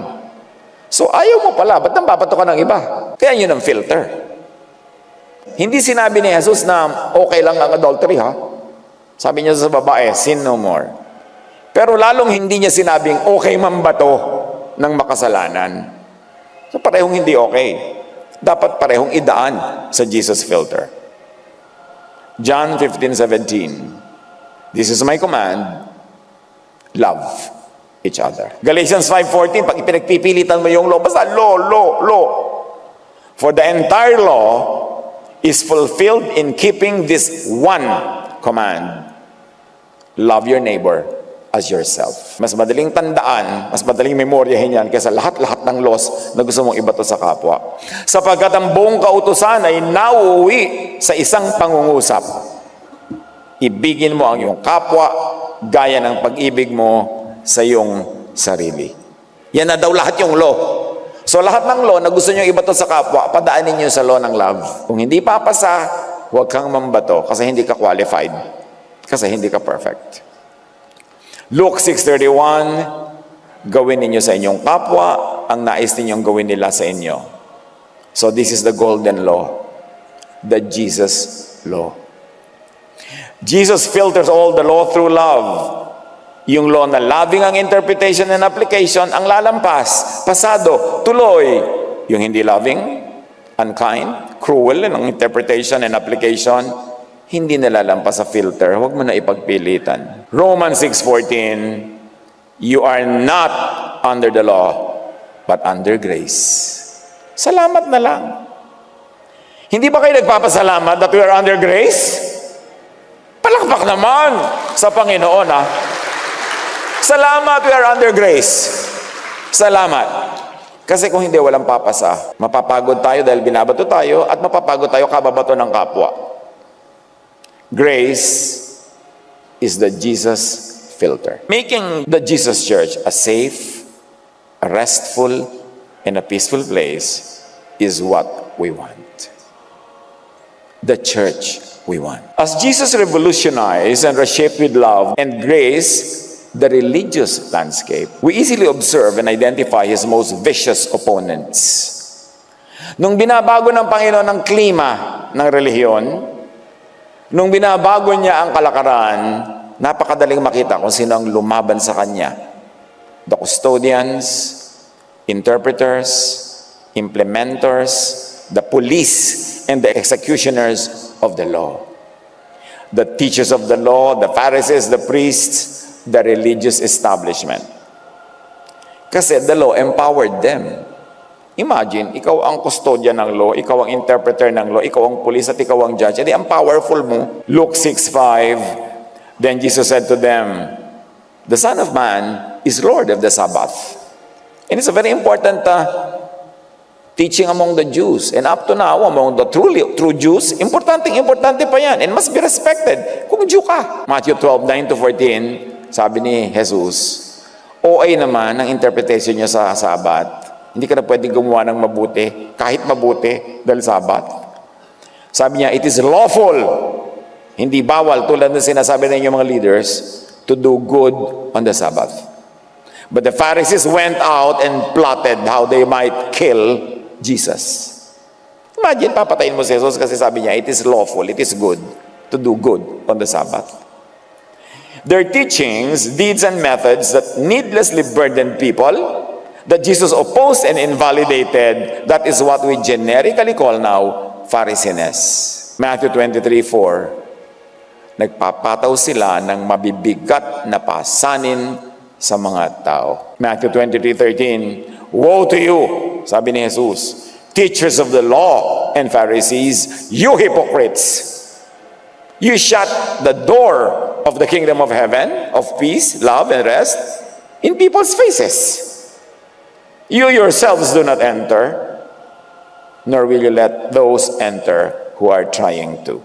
So, ayaw mo pala. Ba't nang babato ka ng iba? Kaya yun ang filter. Hindi sinabi ni Jesus na okay lang ang adultery, ha? Sabi niya sa babae, sin no more. Pero lalong hindi niya sinabing okay mambato ng makasalanan. So, parehong hindi okay. Dapat parehong idaan sa Jesus filter. John 15:17. This is my command, love each other. Galatians 5:14, pag ipinagpipilitan mo yung law, basta law. For the entire law is fulfilled in keeping this one command. Love your neighbor as yourself. Mas madaling tandaan, mas madaling memoryahin yan kaysa lahat-lahat ng laws na gusto mong ibato sa kapwa. Sapagkat ang buong kautusan ay nauuwi sa isang pangungusap. Ibigin mo ang iyong kapwa gaya ng pag-ibig mo sa iyong sarili. Yan na daw lahat yung law. So lahat ng law na gusto nyo ibato sa kapwa, padaanin nyo sa law ng love. Kung hindi papasa, huwag kang mambato kasi hindi ka qualified. Kasi hindi ka perfect. Luke 6:31, gawin ninyo sa inyong kapwa ang nais ninyong gawin nila sa inyo. So this is the golden law, the Jesus law. Jesus filters all the law through love. Yung law na loving ang interpretation and application, ang lalampas, pasado, tuloy. Yung hindi loving, unkind, cruel ang interpretation and application, hindi nalalampas sa filter. Huwag mo na ipagpilitan. Romans 6:14, you are not under the law, but under grace. Salamat na lang. Hindi ba kayo nagpapasalamat that we are under grace? Palakpak naman sa Panginoon, ha? Salamat, we are under grace. Salamat. Kasi kung hindi, walang papasa. Mapapagod tayo dahil binabato tayo at mapapagod tayo kababato ng kapwa. Grace is the Jesus filter. Making the Jesus Church a safe, a restful, and a peaceful place is what we want. The church we want. As Jesus revolutionized and reshaped with love and grace the religious landscape, we easily observe and identify his most vicious opponents. Nung binabago ng Panginoon ang klima ng relihiyon, nung binabago niya ang kalakaran, napakadaling makita kung sino ang lumaban sa kanya. The custodians, interpreters, implementers, the police, and the executioners of the law. The teachers of the law, the Pharisees, the priests, the religious establishment. Kasi the law empowered them. Imagine, ikaw ang custodian ng law, ikaw ang interpreter ng law, ikaw ang police at ikaw ang judge. Edi ang powerful mo. Luke 6:5, then Jesus said to them, the Son of Man is Lord of the Sabbath. And it's a very important teaching among the Jews. And up to now, among the true Jews, importante pa yan and must be respected kung Jew ka. Matthew 12:9-14, sabi ni Jesus, OA naman ang interpretation niya sa Sabat. Hindi ka na pwedeng gumawa ng mabuti, kahit mabuti, dahil Sabat. Sabi niya, it is lawful, hindi bawal, tulad ng sinasabi ng inyong mga leaders, to do good on the Sabbath. But the Pharisees went out and plotted how they might kill Jesus. Imagine, papatayin mo si Jesus kasi sabi niya, it is lawful, it is good to do good on the Sabbath. Their teachings, deeds, and methods that needlessly burdened people, that Jesus opposed and invalidated, that is what we generically call now Pharisees. Matthew 23:4, nagpapataw sila ng mabibigat na pasanin sa mga tao. Matthew 23:13, woe to you, sabi ni Jesus, teachers of the law and Pharisees, you hypocrites! You shut the door of the kingdom of heaven, of peace, love, and rest in people's faces. You yourselves do not enter, nor will you let those enter who are trying to.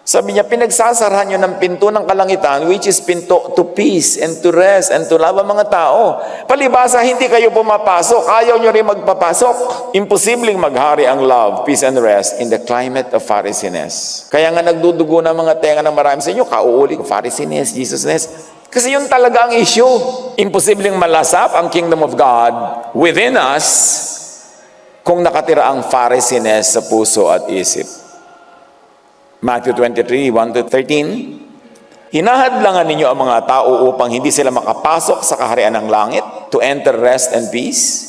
Sabi niya, pinagsasarahan nyo ng pinto ng kalangitan, which is pinto to peace and to rest and to love ang mga tao. Palibasa, hindi kayo pumapasok. Ayaw nyo rin magpapasok. Imposibleng maghari ang love, peace, and rest in the climate of Pharisees. Kaya nga nagdudugo ng mga tenga ng marami sa inyo, kauuli ko, Pharisees, Jesusness. Kasi yun talaga ang issue. Imposibleng malasap ang kingdom of God within us kung nakatira ang Pharisees sa puso at isip. Matthew 23:1-13, hinahadlangan ninyo ang mga tao upang hindi sila makapasok sa kaharian ng langit, to enter rest and peace.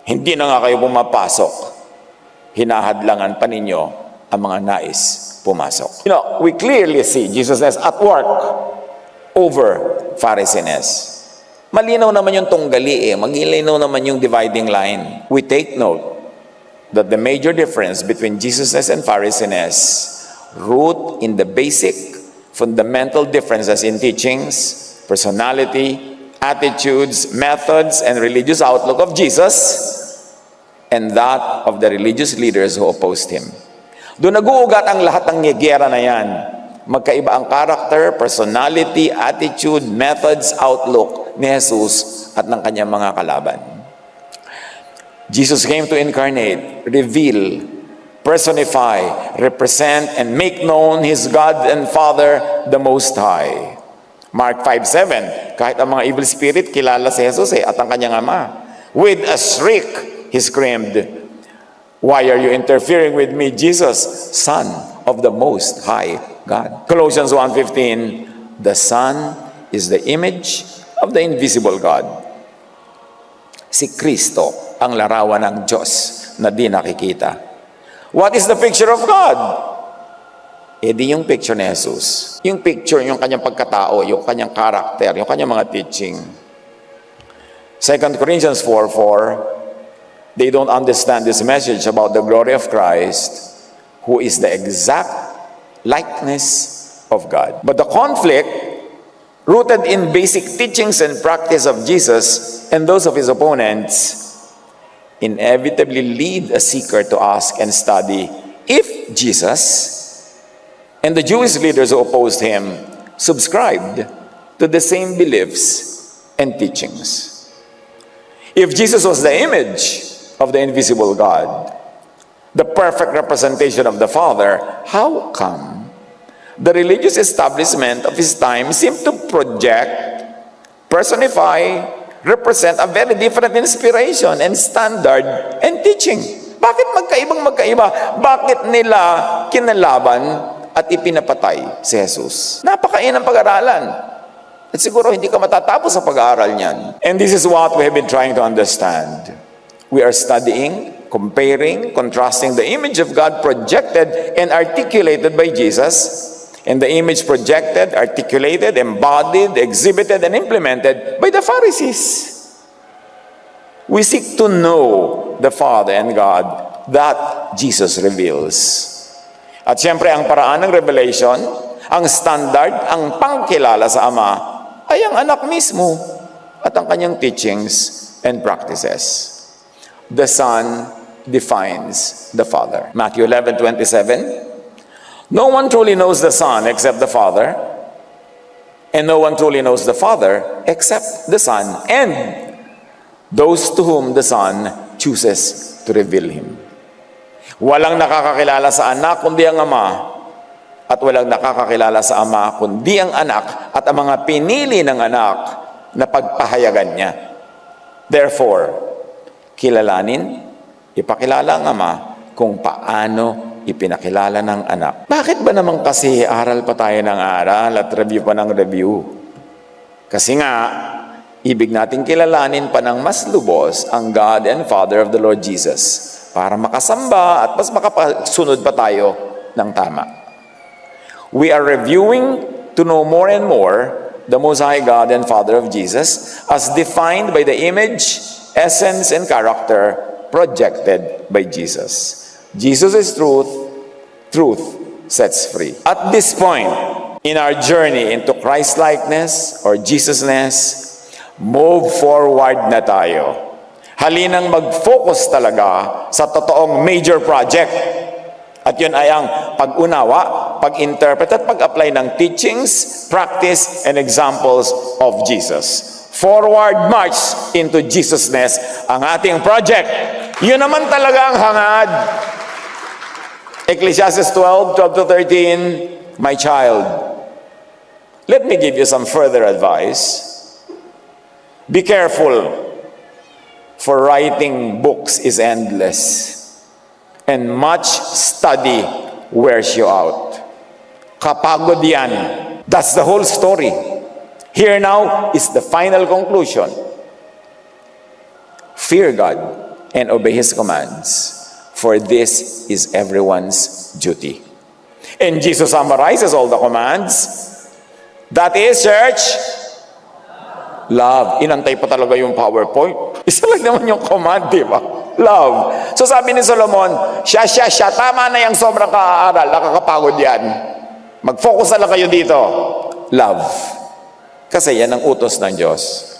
Hindi na nga kayo pumapasok, hinahadlangan pa ninyo ang mga nais pumasok. We clearly see Jesus at work over Pharisees. Malinaw naman yung tunggali Malinaw naman yung dividing line. We take note that the major difference between Jesusness and Pharisees root in the basic, fundamental differences in teachings, personality, attitudes, methods, and religious outlook of Jesus and that of the religious leaders who opposed Him. Doon nag-uugat ang lahat ng ngegera na yan. Magkaiba ang character, personality, attitude, methods, outlook ni Jesus at ng kanyang mga kalaban. Jesus came to incarnate, reveal, personify, represent, and make known His God and Father, the Most High. Mark 5:7, kahit ang mga evil spirit, kilala si Jesus at ang kanyang Ama. With a shriek, He screamed, "Why are you interfering with me, Jesus, Son of the Most High God?" Colossians 1:15, the Son is the image of the invisible God. Si Kristo ang larawan ng Diyos na di nakikita. What is the picture of God? Di yung picture ni Jesus. Yung picture, yung kanyang pagkatao, yung kanyang karakter, yung kanyang mga teaching. 2 Corinthians 4:4, they don't understand this message about the glory of Christ, who is the exact likeness of God. But the conflict, rooted in basic teachings and practice of Jesus and those of His opponents, inevitably lead a seeker to ask and study if Jesus and the Jewish leaders who opposed Him subscribed to the same beliefs and teachings. If Jesus was the image of the invisible God, the perfect representation of the Father, how come the religious establishment of His time seemed to project, personify, represent a very different inspiration and standard and teaching? Bakit magkaiba? Bakit nila kinalaban at ipinapatay si Jesus? Napakainang pag-aralan. At siguro hindi ka matatapos sa pag-aaral niyan. And this is what we have been trying to understand. We are studying, comparing, contrasting the image of God projected and articulated by Jesus and the image projected, articulated, embodied, exhibited, and implemented by the Pharisees. We seek to know the Father and God that Jesus reveals. At siyempre, ang paraan ng revelation, ang standard, ang pangkilala sa Ama, ay ang anak mismo at ang kanyang teachings and practices. The Son defines the Father. Matthew 11:27, no one truly knows the Son except the Father, and no one truly knows the Father except the Son, and those to whom the Son chooses to reveal Him. Walang nakakakilala sa anak kundi ang Ama, at walang nakakakilala sa Ama kundi ang anak at ang mga pinili ng anak na pagpahayagan niya. Therefore, kilalanin, ipakilala ang Ama kung paano ipinakilala ng anak. Bakit ba naman kasi aral pa tayo ng aral at review pa ng review? Kasi nga, ibig natin kilalanin pa ng mas lubos ang God and Father of the Lord Jesus para makasamba at mas makasunod pa tayo ng tama. We are reviewing to know more and more the Most High God and Father of Jesus as defined by the image, essence, and character projected by Jesus. Jesus is truth. Truth sets free. At this point in our journey into Christ-likeness or Jesusness, move forward na tayo. Halinang mag-focus talaga sa totoong major project. At yun ay ang pag-unawa, pag-interpret at pag-apply ng teachings, practice, and examples of Jesus. Forward march into Jesusness ang ating project. Yun naman talaga ang hangad. Ecclesiastes 12:12-13, my child, let me give you some further advice. Be careful, for writing books is endless, and much study wears you out. Kapagod yan. That's the whole story. Here now is the final conclusion. Fear God and obey His commands. for this is everyone's duty. And Jesus summarizes all the commands. That is, church, love. Inantay pa talaga yung PowerPoint. Isa lang naman yung command, di ba? Love. So sabi ni Solomon, siya, tama na yung sobrang kaaaral, nakakapagod yan. Mag-focus na lang kayo dito. Love. Kasi yan ang utos ng Diyos.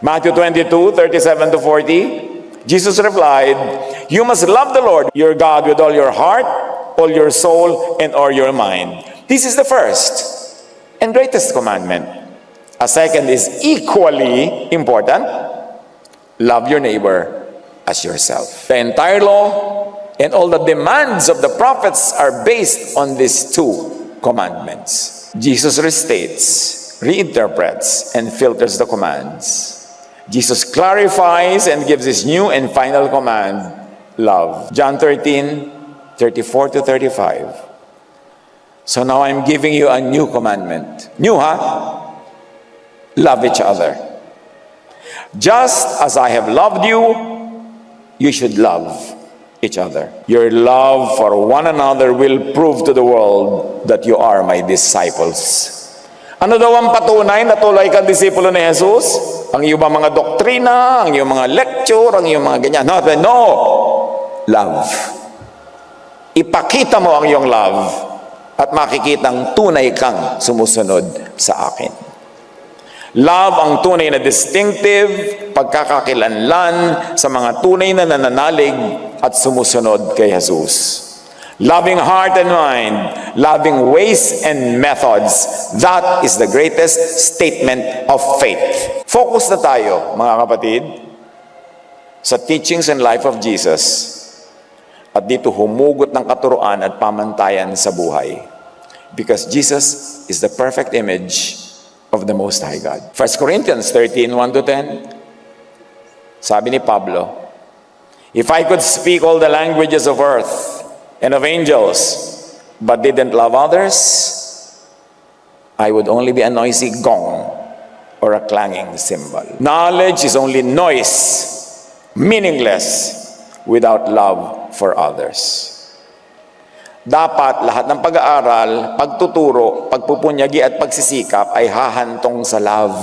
Matthew 22:37-40, Jesus replied, "You must love the Lord your God with all your heart, all your soul, and all your mind. This is the first and greatest commandment. A second is equally important. Love your neighbor as yourself." The entire law and all the demands of the prophets are based on these two commandments. Jesus restates, reinterprets, and filters the commands. Jesus clarifies and gives his new and final command, love. John 13:34-35. So now I'm giving you a new commandment. New, Love each other. Just as I have loved you, you should love each other. Your love for one another will prove to the world that you are my disciples. Ano daw ang patunay na tuloy kang disipulo ni Jesus? Ang iyong mga doktrina, ang iyong mga lecture, ang iyong mga ganyan. No! Love. Ipakita mo ang iyong love at makikitang tunay kang sumusunod sa akin. Love ang tunay na distinctive, pagkakakilanlan sa mga tunay na nananalig at sumusunod kay Jesus. Loving heart and mind, loving ways and methods, that is the greatest statement of faith. Focus na tayo, mga kapatid, sa teachings and life of Jesus. At dito humugot ng katuruan at pamantayan sa buhay. Because Jesus is the perfect image of the Most High God. 1 Corinthians 13:1-10. Sabi ni Pablo, "If I could speak all the languages of earth and of angels, but didn't love others, I would only be a noisy gong or a clanging cymbal." Knowledge is only noise, meaningless, without love for others. Dapat lahat ng pag-aaral, pagtuturo, pagpupunyagi at pagsisikap ay hahantong sa love.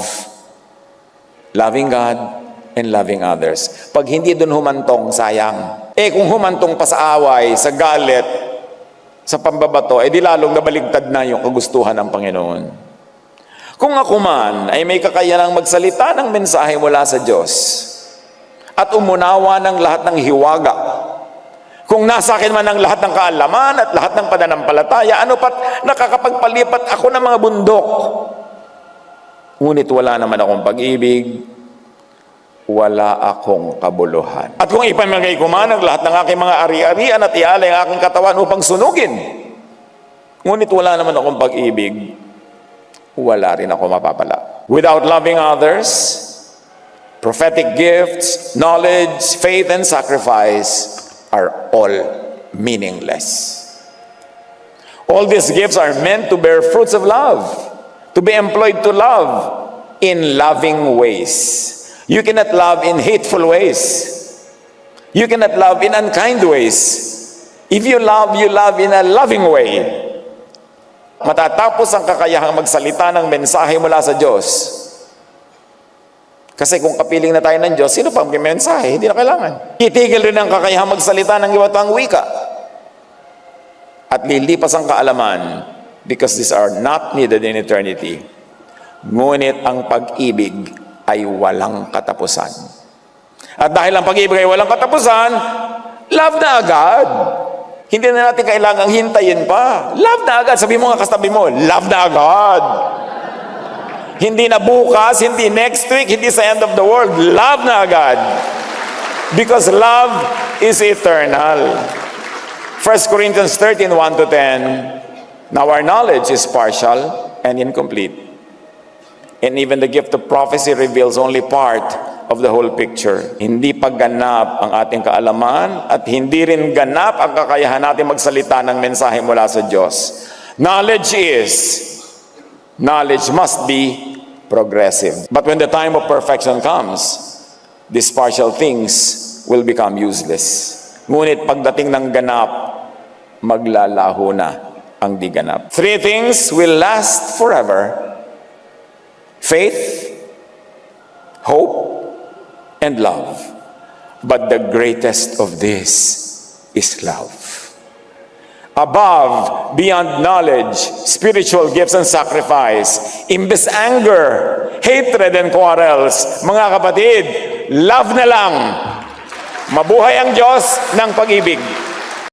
Loving God and loving others. Pag hindi dun humantong, sayang. Kung humantong pa sa away, sa galit, sa pambabato, di lalong nabaligtad na yung kagustuhan ng Panginoon. Kung ako man ay may kakayanang magsalita ng mensahe mula sa Diyos at umunawa ng lahat ng hiwaga, kung nasa akin man ang lahat ng kaalaman at lahat ng pananampalataya, ano pat nakakapagpalipat ako ng mga bundok, ngunit wala naman akong pag-ibig, wala akong kabuluhan. At kung ipamigay ko man ang lahat ng aking mga ari-arian at ialay ang aking katawan upang sunugin, ngunit wala naman akong pag-ibig, wala rin ako mapapala. Without loving others, prophetic gifts, knowledge, faith, and sacrifice are all meaningless. All these gifts are meant to bear fruits of love, to be employed to love in loving ways. You cannot love in hateful ways. You cannot love in unkind ways. If you love in a loving way. Matatapos ang kakayahang magsalita ng mensahe mula sa Diyos. Kasi kung kapiling na tayo ng Diyos, sino pang may mensahe? Hindi na kailangan. Itigil rin ang kakayahang magsalita ng iba't ibang wika. At lilipas ang kaalaman because these are not needed in eternity. Ngunit ang pag-ibig ay walang katapusan. At dahil ang pag-ibig ay walang katapusan, love na agad. Hindi na natin kailangang hintayin pa. Love na agad. Sabi mo nga kasabi mo, love na agad. Hindi na bukas, hindi next week, hindi sa end of the world. Love na agad. Because love is eternal. 1 Corinthians 13:1-10. Now our knowledge is partial and incomplete. And even the gift of prophecy reveals only part of the whole picture. Hindi pa ganap ang ating kaalaman at hindi rin ganap ang kakayahan natin magsalita ng mensahe mula sa Diyos. Knowledge must be progressive. But when the time of perfection comes, these partial things will become useless. Ngunit pagdating ng ganap, maglalaho na ang di ganap. 3 things will last forever: faith, hope, and love. But the greatest of this is love. Above, beyond knowledge, spiritual gifts and sacrifice, imbes anger, hatred, and quarrels, mga kapatid, love na lang. Mabuhay ang Diyos ng pag-ibig.